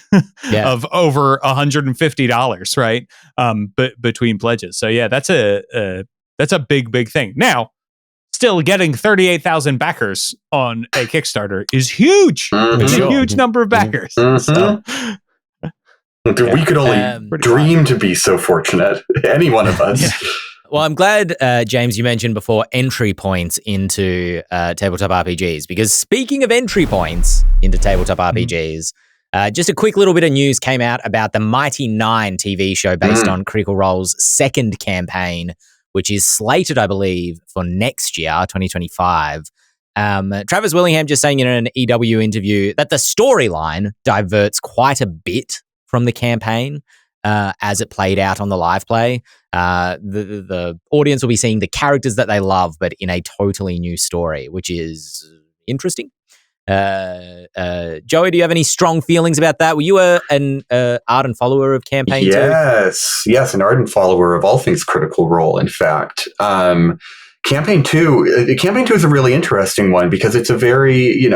of over $150, right? Between pledges. So yeah, that's a big thing. Now, still getting 38,000 backers on a Kickstarter is huge. It's a huge number of backers. So, we could only dream to be so fortunate. Any one of us. Yeah. Well, I'm glad, James, you mentioned before entry points into tabletop RPGs, because speaking of entry points into tabletop RPGs, just a quick little bit of news came out about the Mighty Nein TV show based on Critical Role's second campaign, which is slated, I believe, for next year, 2025. Travis Willingham just saying in an EW interview that the storyline diverts quite a bit from the campaign as it played out on the live play. The audience will be seeing the characters that they love, but in a totally new story, which is interesting. Joey, do you have any strong feelings about that? Were you an ardent follower of campaign? Yes, an ardent follower of all things Critical Role. In fact, Campaign 2 is a really interesting one because it's a very,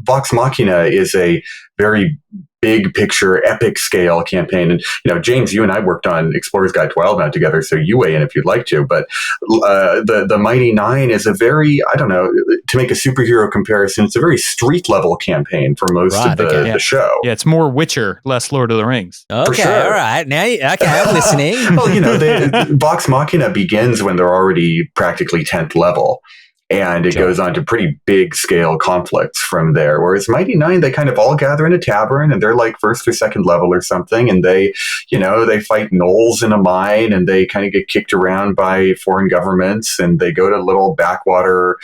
Vox Machina is a very big picture, epic scale campaign. And, James, you and I worked on Explorer's Guide to Wildemount together, so you weigh in if you'd like to. But the Mighty Nein is a very, to make a superhero comparison, it's a very street level campaign for most of the show. Yeah, it's more Witcher, less Lord of the Rings. Okay, sure. All right. Now, I'm listening. Well, Vox Machina begins when they're already practically 10th level. And it goes on to pretty big scale conflicts from there. Whereas Mighty Nein, they kind of all gather in a tavern and they're like first or second level or something. And they fight gnolls in a mine and they kind of get kicked around by foreign governments and they go to little backwater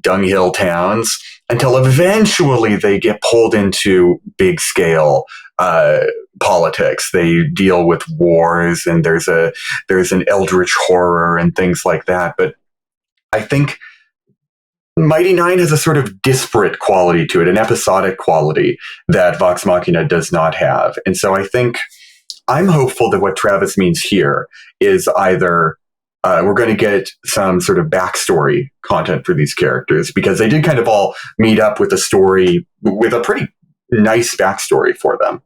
dunghill towns until eventually they get pulled into big scale politics. They deal with wars and there's an eldritch horror and things like that. But I think Mighty Nein has a sort of disparate quality to it, an episodic quality that Vox Machina does not have. And so I think I'm hopeful that what Travis means here is either we're going to get some sort of backstory content for these characters because they did kind of all meet up with a story, with a pretty nice backstory for them.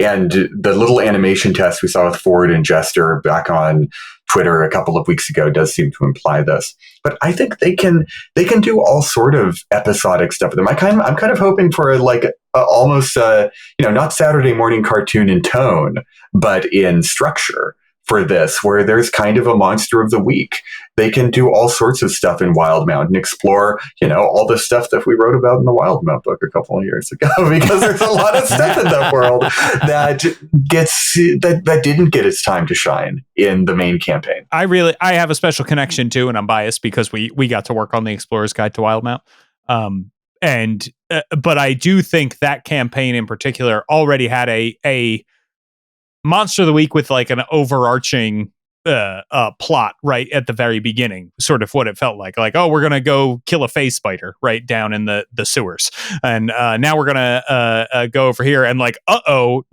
And the little animation test we saw with Ford and Jester back on Twitter a couple of weeks ago does seem to imply this. But I think they can do all sort of episodic stuff with them. I'm kind of hoping for almost not Saturday morning cartoon in tone, but in structure for this, where there's kind of a monster of the week. They can do all sorts of stuff in Wildemount and explore, all the stuff that we wrote about in the Wildemount book a couple of years ago, because there's a lot of stuff in that world that didn't get its time to shine in the main campaign. I have a special connection too, and I'm biased because we got to work on the Explorer's Guide to Wildemount. But I do think that campaign in particular already had a monster of the week with like an overarching plot right at the very beginning, sort of what it felt like, oh, we're gonna go kill a phase spider right down in the sewers, and now we're gonna go over here and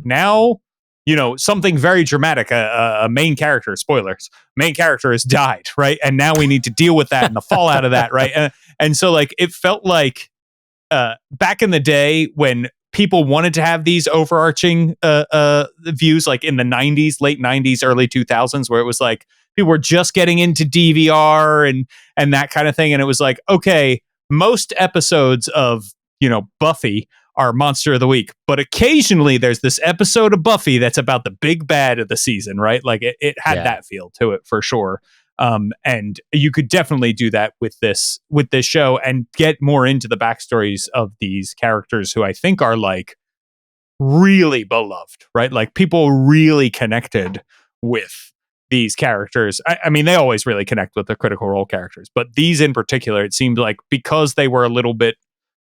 now something very dramatic, a main character, spoilers, main character has died, right, and now we need to deal with that and the fallout of that, right, and so it felt like back in the day when people wanted to have these overarching views, like in the 90s, late 90s, early 2000s, where it was like people were just getting into DVR and that kind of thing. And it was like, okay, most episodes of, Buffy are monster of the week, but occasionally there's this episode of Buffy that's about the big bad of the season, right? Like it had that feel to it for sure. And you could definitely do that with this show and get more into the backstories of these characters who I think are really beloved, right? Like people really connected with these characters. I mean, they always really connect with the Critical Role characters, but these in particular, it seemed like because they were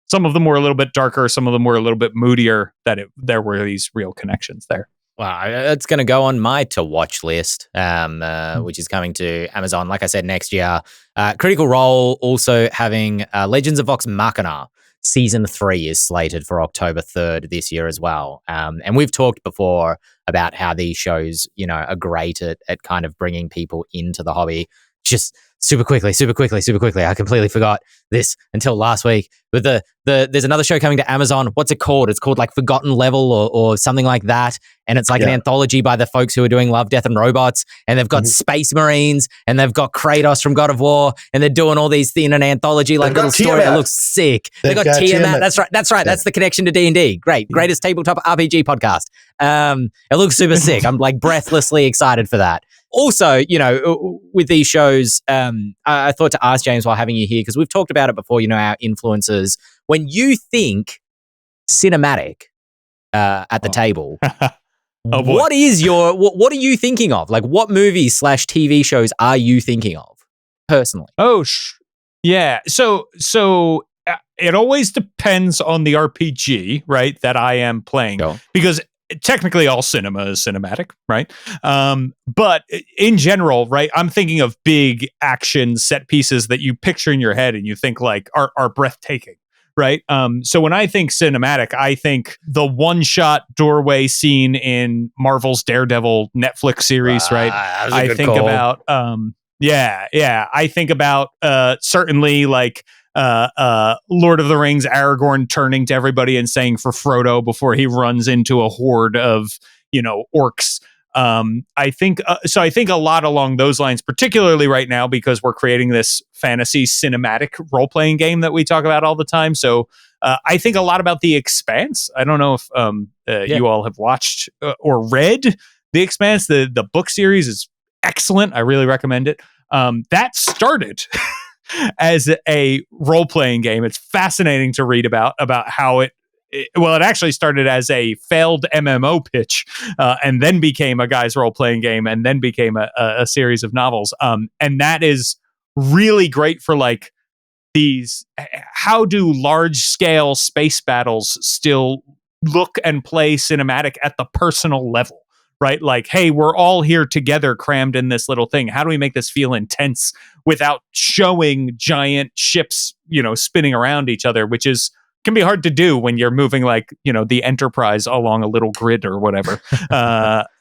some of them were a little bit darker, some of them were a little bit moodier, there were these real connections there. Well, it's going to go on my to-watch list, which is coming to Amazon, like I said, next year. Critical Role also having Legends of Vox Machina. Season 3 is slated for October 3rd this year as well. And we've talked before about how these shows, are great at kind of bringing people into the hobby. Just super quickly. I completely forgot this until last week. But there's another show coming to Amazon. What's it called? It's called like Forgotten Level or something like that. And it's like an anthology by the folks who are doing Love, Death and Robots. And they've got Space Marines and they've got Kratos from God of War. And they're doing all these in an anthology, like little story. It looks sick. They've got Tiamat. That's right. Yeah. That's the connection to D&D. Greatest tabletop RPG podcast. It looks super sick. I'm like breathlessly excited for that. Also, with these shows, I thought to ask James while having you here, because we've talked about it before, our influences. When you think cinematic at the table, what are you thinking of? Like, what movies / TV shows are you thinking of personally? Yeah. So it always depends on the RPG, right, that I am playing. Because technically all cinema is cinematic, right? But in general, right, I'm thinking of big action set pieces that you picture in your head and you think like are breathtaking, right? So when I think cinematic, I think the one-shot doorway scene in Marvel's Daredevil Netflix series, right? I think about I think about certainly like Lord of the Rings, Aragorn turning to everybody and saying for Frodo before he runs into a horde of, orcs. I think a lot along those lines, particularly right now, because we're creating this fantasy cinematic role-playing game that we talk about all the time. So I think a lot about The Expanse. I don't know if you all have watched or read The Expanse. The book series is excellent. I really recommend it. That started as a role-playing game. It's fascinating to read about how it actually started as a failed MMO pitch and then became a guy's role-playing game and then became a series of novels. And that is really great for like these, how do large-scale space battles still look and play cinematic at the personal level? Right? Like, hey, we're all here together crammed in this little thing. How do we make this feel intense without showing giant ships, spinning around each other, which can be hard to do when you're moving like, the Enterprise along a little grid or whatever.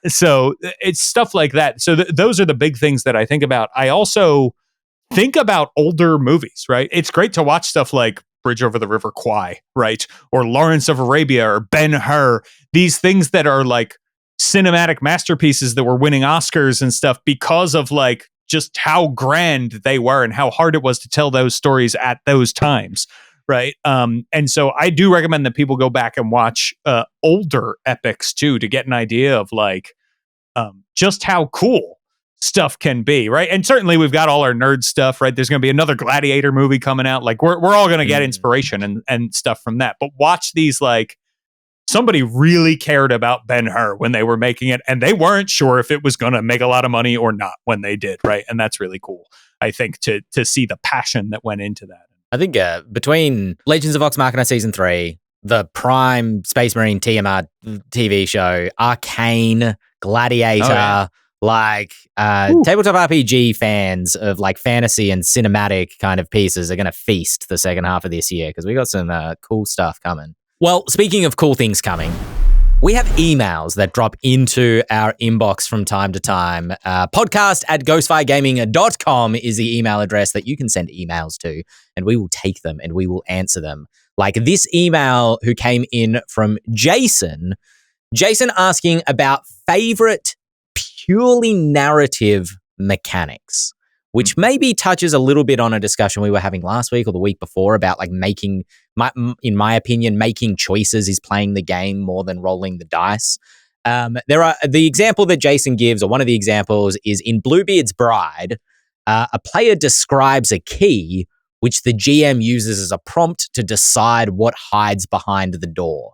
So it's stuff like that. So those are the big things that I think about. I also think about older movies, right? It's great to watch stuff like Bridge Over the River Kwai, right? Or Lawrence of Arabia or Ben-Hur. These things that are like cinematic masterpieces that were winning Oscars and stuff because of like just how grand they were and how hard it was to tell those stories at those times, right? And so I do recommend that people go back and watch older epics too to get an idea of like just how cool stuff can be, right? And certainly we've got all our nerd stuff, right? There's going to be another Gladiator movie coming out. Like we're all going to get inspiration and stuff from that. But watch these like somebody really cared about Ben-Hur when they were making it, and they weren't sure if it was going to make a lot of money or not when they did, right? And that's really cool, I think, to see the passion that went into that. I think between Legends of Vox Machina Season 3, the Prime Space Marine Tiamat TV show, Arcane, Gladiator, tabletop RPG fans of like fantasy and cinematic kind of pieces are going to feast the second half of this year because we got some cool stuff coming. Well, speaking of cool things coming, we have emails that drop into our inbox from time to time. podcast@ghostfiregaming.com is the email address that you can send emails to, and we will take them and we will answer them. Like this email who came in from Jason asking about favorite purely narrative mechanics, which maybe touches a little bit on a discussion we were having last week or the week before about like in my opinion, making choices is playing the game more than rolling the dice. The example that Jason gives, or one of the examples, is in Bluebeard's Bride, a player describes a key which the GM uses as a prompt to decide what hides behind the door,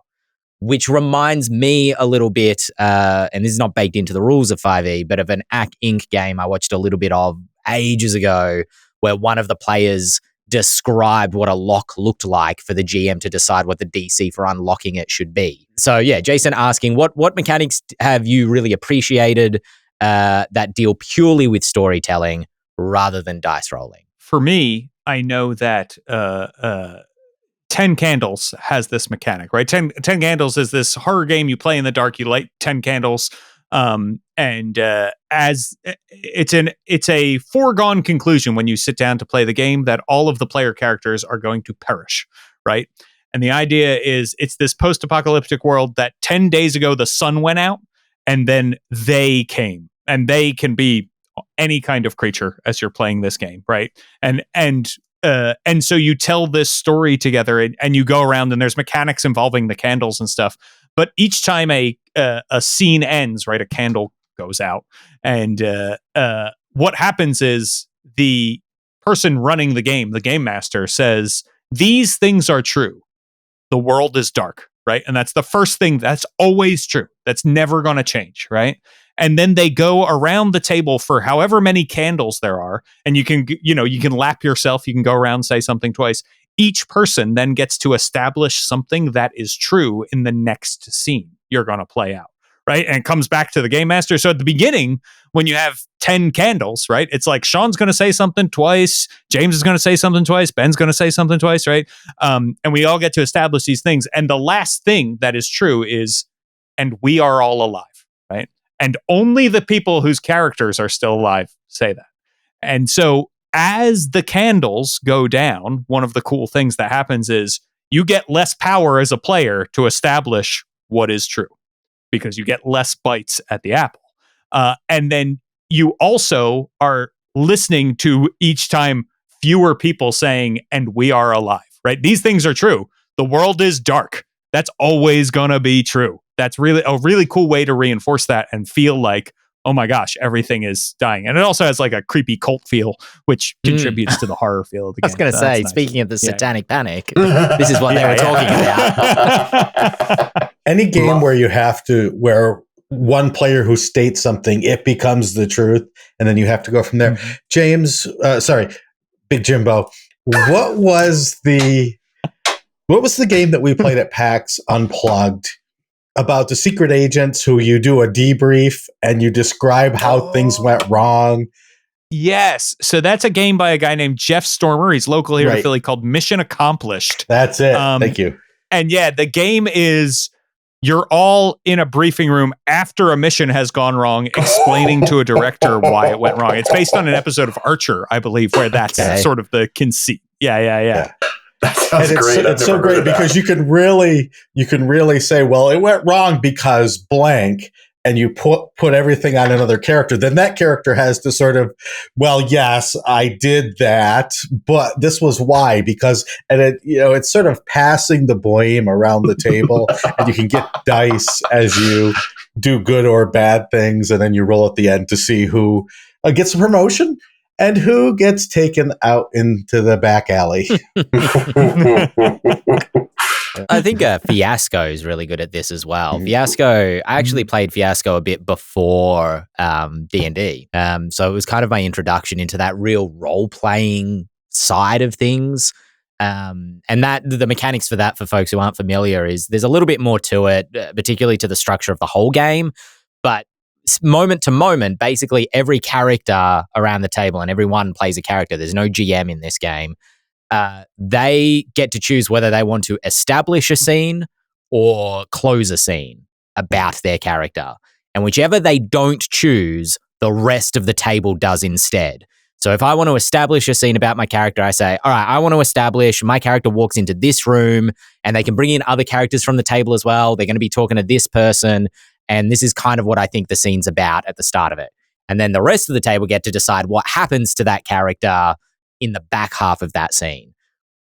which reminds me a little bit, and this is not baked into the rules of 5e, but of an AC Inc. game I watched a little bit of ages ago, where one of the players described what a lock looked like for the GM to decide what the DC for unlocking it should be. So yeah, Jason asking, what mechanics have you really appreciated that deal purely with storytelling rather than dice rolling? For me, I know that 10 Candles has this mechanic, right? 10 Candles is this horror game you play in the dark. You light 10 candles As it's a foregone conclusion when you sit down to play the game that all of the player characters are going to perish, right? And the idea is it's this post-apocalyptic world that 10 days ago the sun went out and then they came, and they can be any kind of creature as you're playing this game, right? And so you tell this story together, and you go around, and there's mechanics involving the candles and stuff. But each time a scene ends, right, a candle goes out, and what happens is the person running the game master, says, "These things are true. The world is dark," right? And that's the first thing. That's always true. That's never going to change, right? And then they go around the table for however many candles there are, and you can lap yourself. You can go around and say something twice. Each person then gets to establish something that is true in the next scene you're going to play out, right? And it comes back to the game master. So at the beginning, when you have 10 candles, right, it's like Shawn's going to say something twice, James is going to say something twice, Ben's going to say something twice, right? And we all get to establish these things. And the last thing that is true is, and we are all alive, right? And only the people whose characters are still alive say that. And so as the candles go down, one of the cool things that happens is you get less power as a player to establish what is true, because you get less bites at the apple. And then you also are listening to each time fewer people saying, "and we are alive," right? These things are true. The world is dark. That's always going to be true. That's really a really cool way to reinforce that and feel like, oh my gosh, everything is dying. And it also has like a creepy cult feel, which contributes to the horror feel of the game. I was going to say, speaking of the satanic panic, this is what they were talking about. Any game where one player who states something, it becomes the truth, and then you have to go from there. James, Big Jimbo, what was the game that we played at PAX Unplugged about the secret agents who you do a debrief and you describe how things went wrong? Yes. So that's a game by a guy named Jeff Stormer. He's local here in Philly, called Mission Accomplished. That's it. Thank you. And yeah, the game is you're all in a briefing room after a mission has gone wrong, explaining to a director why it went wrong. It's based on an episode of Archer, I believe, where that's sort of the conceit. Yeah. That sounds great. It's so great because you can really say, well, it went wrong because blank, and you put everything on another character. Then that character has to sort of, well, yes, I did that, but this was why, because, and it's sort of passing the blame around the table, and you can get dice as you do good or bad things, and then you roll at the end to see who gets a promotion and who gets taken out into the back alley. I think Fiasco is really good at this as well. Fiasco, I actually played Fiasco a bit before D&D. So it was kind of my introduction into that real role-playing side of things. And that the mechanics for that, for folks who aren't familiar, is there's a little bit more to it, particularly to the structure of the whole game. But moment to moment, basically every character around the table, and everyone plays a character. There's no GM in this game. They get to choose whether they want to establish a scene or close a scene about their character. And whichever they don't choose, the rest of the table does instead. So if I want to establish a scene about my character, I say, all right, I want to establish my character walks into this room, and they can bring in other characters from the table as well. They're going to be talking to this person, and this is kind of what I think the scene's about at the start of it. And then the rest of the table get to decide what happens to that character in the back half of that scene.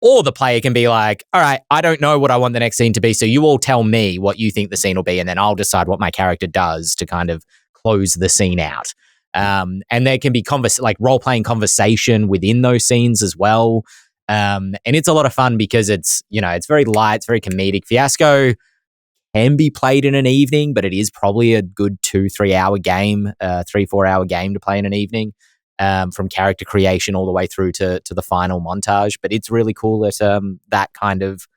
Or the player can be like, all right, I don't know what I want the next scene to be, so you all tell me what you think the scene will be, and then I'll decide what my character does to kind of close the scene out. And there can be role-playing conversation within those scenes as well. And it's a lot of fun because it's very light, it's very comedic. Fiasco can be played in an evening, but it is probably a good 2-3 hour game, 3-4 hour game to play in an evening. From character creation all the way through to the final montage. But it's really cool at that kind of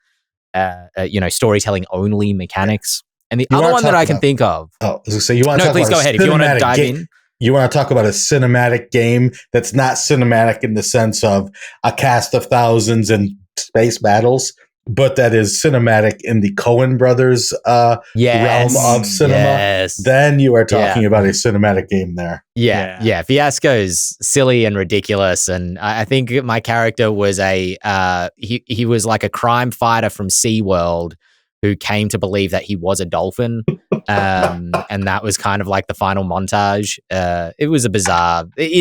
storytelling only mechanics. And the other one that I can think of. Oh, so you want to talk please about go ahead if you want to dive in. You want to talk about a cinematic game that's not cinematic in the sense of a cast of thousands and space battles. but that is cinematic in the Coen brothers realm of cinema, then you are talking about a cinematic game there. Yeah. Fiasco's silly and ridiculous, and I think my character was he was like a crime fighter from SeaWorld who came to believe that he was a dolphin, and that was kind of like the final montage. It's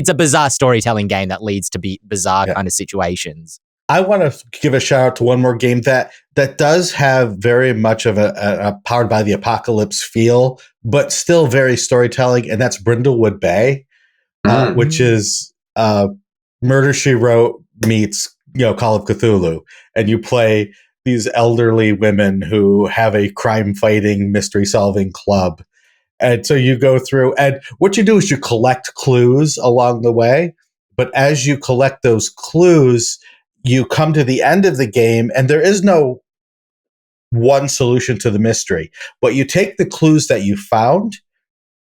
a bizarre storytelling game that leads to bizarre kind of situations. I want to give a shout out to one more game that does have very much of a Powered by the Apocalypse feel, but still very storytelling, and that's Brindlewood Bay, which is Murder, She Wrote meets Call of Cthulhu, and you play these elderly women who have a crime-fighting, mystery-solving club. And so you go through, and what you do is you collect clues along the way, but as you collect those clues, you come to the end of the game, and there is no one solution to the mystery, but you take the clues that you found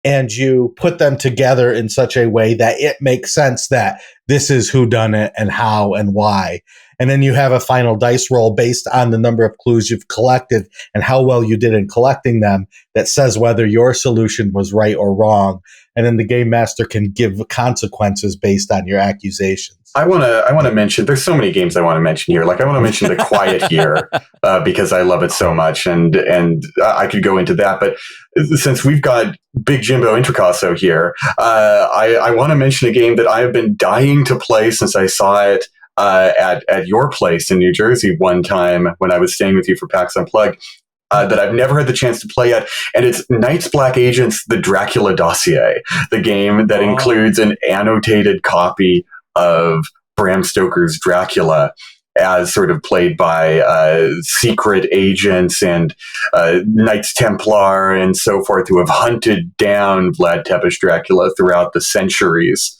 and you put them together in such a way that it makes sense that this is who done it and how and why. And then you have a final dice roll based on the number of clues you've collected and how well you did in collecting them that says whether your solution was right or wrong. And then the game master can give consequences based on your accusations. I want to mention, there's so many games I want to mention here. Like I want to mention The Quiet Year because I love it so much, and I could go into that. But since we've got Big Jimbo Introcaso here, I want to mention a game that I have been dying to play since I saw it at your place in New Jersey one time when I was staying with you for PAX Unplugged. That I've never had the chance to play yet, and it's Knights Black Agents: The Dracula Dossier, the game that includes an annotated copy of Bram Stoker's Dracula as sort of played by secret agents and Knights Templar and so forth who have hunted down Vlad Tepes Dracula throughout the centuries.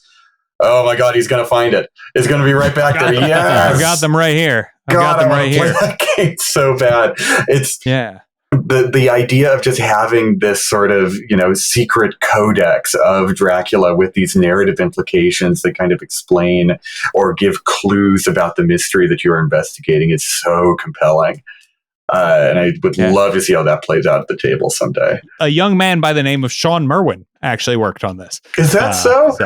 Oh my God, he's going to find it. It's going to be right back there. Yes. I've got them right here. I want to play that game so bad. It's the idea of just having this sort of, secret codex of Dracula with these narrative implications that kind of explain or give clues about the mystery that you're investigating is so compelling. And I would love to see how that plays out at the table someday. A young man by the name of Shawn Merwin actually worked on this. Is that so?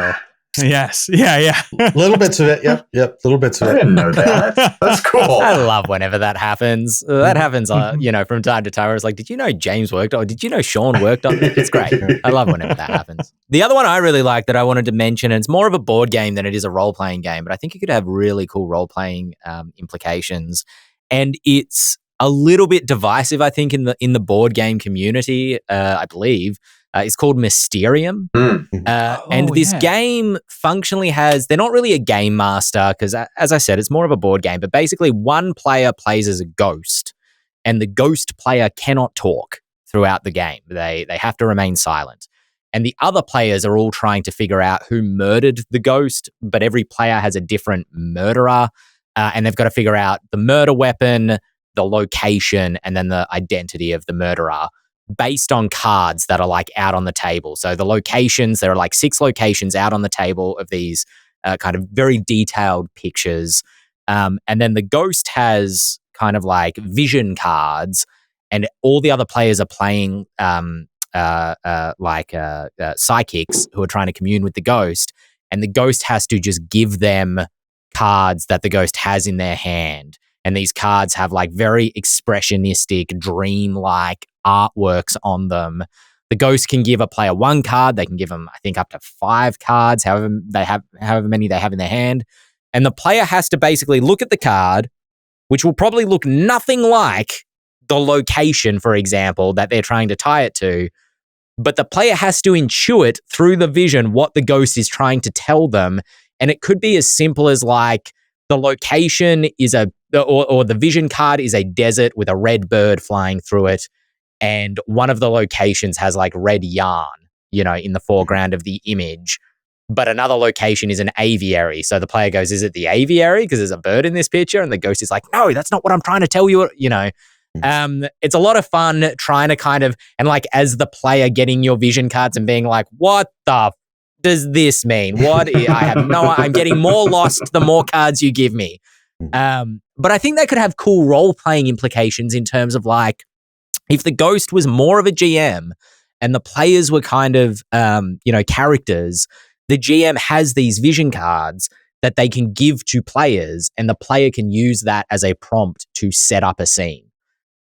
Yes. Yeah. Little bits of it. Yep. Little bits of it. I didn't know that. That's cool. I love whenever that happens. That happens, from time to time. I was like, did you know James worked on it? Did you know Shawn worked on it? It's great. I love whenever that happens. The other one I really like that I wanted to mention, and it's more of a board game than it is a role-playing game, but I think it could have really cool role-playing implications. And it's a little bit divisive, I think, in the board game community, I believe. It's called Mysterium. And this game functionally they're not really a game master because, as I said, it's more of a board game. But basically, one player plays as a ghost, and the ghost player cannot talk throughout the game. They have to remain silent. And the other players are all trying to figure out who murdered the ghost, but every player has a different murderer, and they've got to figure out the murder weapon, the location, and then the identity of the murderer, based on cards that are like out on the table. So the locations, there are like 6 locations out on the table of these kind of very detailed pictures. And then the ghost has kind of like vision cards, and all the other players are playing psychics who are trying to commune with the ghost. And the ghost has to just give them cards that the ghost has in their hand. And these cards have like very expressionistic, dream-like artworks on them. The ghost can give a player 1 card. They can give them, I think, up to 5 cards, however many they have in their hand. And the player has to basically look at the card, which will probably look nothing like the location, for example, that they're trying to tie it to. But the player has to intuit through the vision what the ghost is trying to tell them. And it could be as simple as like the location is or the vision card is a desert with a red bird flying through it. And one of the locations has like red yarn, in the foreground of the image. But another location is an aviary. So the player goes, is it the aviary? Because there's a bird in this picture. And the ghost is like, no, that's not what I'm trying to tell you. It's a lot of fun trying to kind of, and like as the player getting your vision cards and being like, what the does this mean? I'm getting more lost the more cards you give me. But I think that could have cool role-playing implications in terms of like, if the ghost was more of a GM and the players were kind of, characters, the GM has these vision cards that they can give to players, and the player can use that as a prompt to set up a scene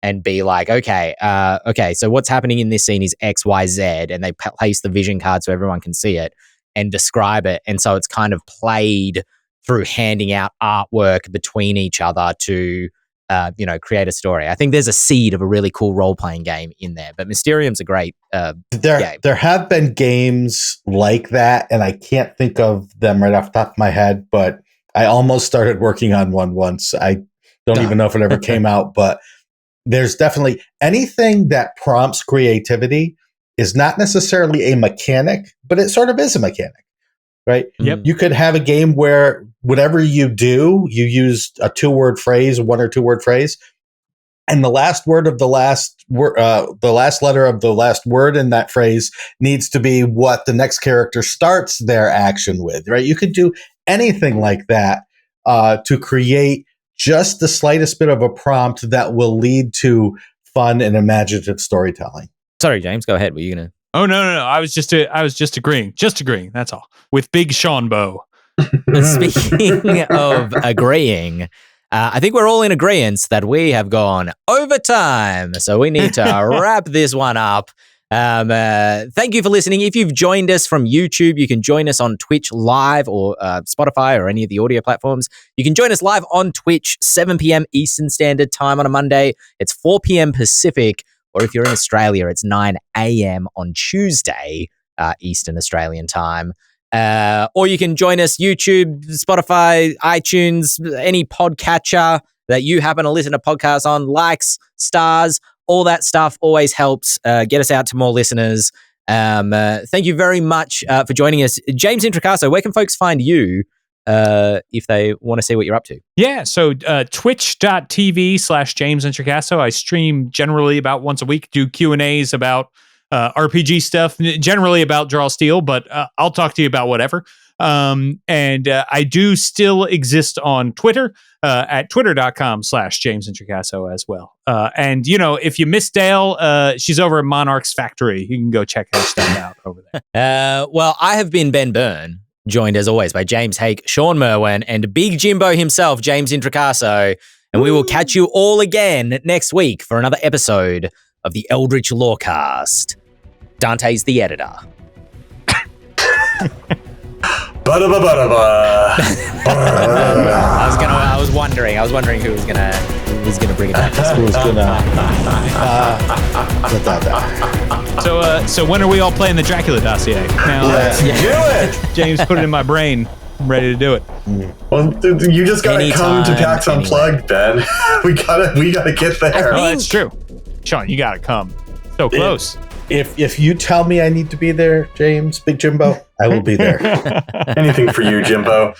and be like, okay, so what's happening in this scene is X, Y, Z, and they place the vision card so everyone can see it and describe it. And so it's kind of played through handing out artwork between each other to, create a story. I think there's a seed of a really cool role-playing game in there, but Mysterium's a great game. There have been games like that, and I can't think of them right off the top of my head, but I almost started working on one once. I don't even know if it ever came out, but there's definitely anything that prompts creativity is not necessarily a mechanic, but it sort of is a mechanic, right? Yep. You could have a game where whatever you do, you use a 2-word phrase, 1 or 2-word phrase, and the last word of the last the last letter of the last word in that phrase needs to be what the next character starts their action with, right? You could do anything like that to create just the slightest bit of a prompt that will lead to fun and imaginative storytelling. Sorry, James, go ahead. Were you gonna? Oh no! I was just agreeing. Just agreeing. That's all. With Big Shawn Bow. Speaking of agreeing, I think we're all in agreement that we have gone overtime, so we need to wrap this one up. Thank you for listening. If you've joined us from YouTube, you can join us on Twitch live or Spotify or any of the audio platforms. You can join us live on Twitch, 7 p.m. Eastern Standard Time on a Monday. It's 4 p.m. Pacific, or if you're in Australia, it's 9 a.m. on Tuesday, Eastern Australian Time. Or you can join us YouTube, Spotify, iTunes, any podcatcher that you happen to listen to podcasts on, likes, stars, all that stuff always helps get us out to more listeners. Thank you very much for joining us. James Introcaso, where can folks find you if they want to see what you're up to? Yeah, so twitch.tv/James Introcaso. I stream generally about once a week, do Q&As about RPG stuff, generally about Draw Steel, but I'll talk to you about whatever. And I do still exist on Twitter at twitter.com/James Introcaso as well. And, if you miss Dale, she's over at Monarch's Factory. You can go check her stuff out over there. Well, I have been Ben Byrne, joined as always by James Hake, Shawn Merwin, and Big Jimbo himself, James Introcaso. And we will catch you all again next week for another episode of the Eldritch Lorecast. Dante's the editor. I was wondering who was gonna bring it back. Who's gonna? So when are we all playing the Dracula dossier? Now, Let's do it. James put it in my brain. I'm ready to do it. Well, you just gotta come to PAX Unplugged, Ben. we gotta get there. Oh, that's true. Shawn, you gotta come. So close. If you tell me I need to be there, James, Big Jimbo, I will be there. Anything for you, Jimbo.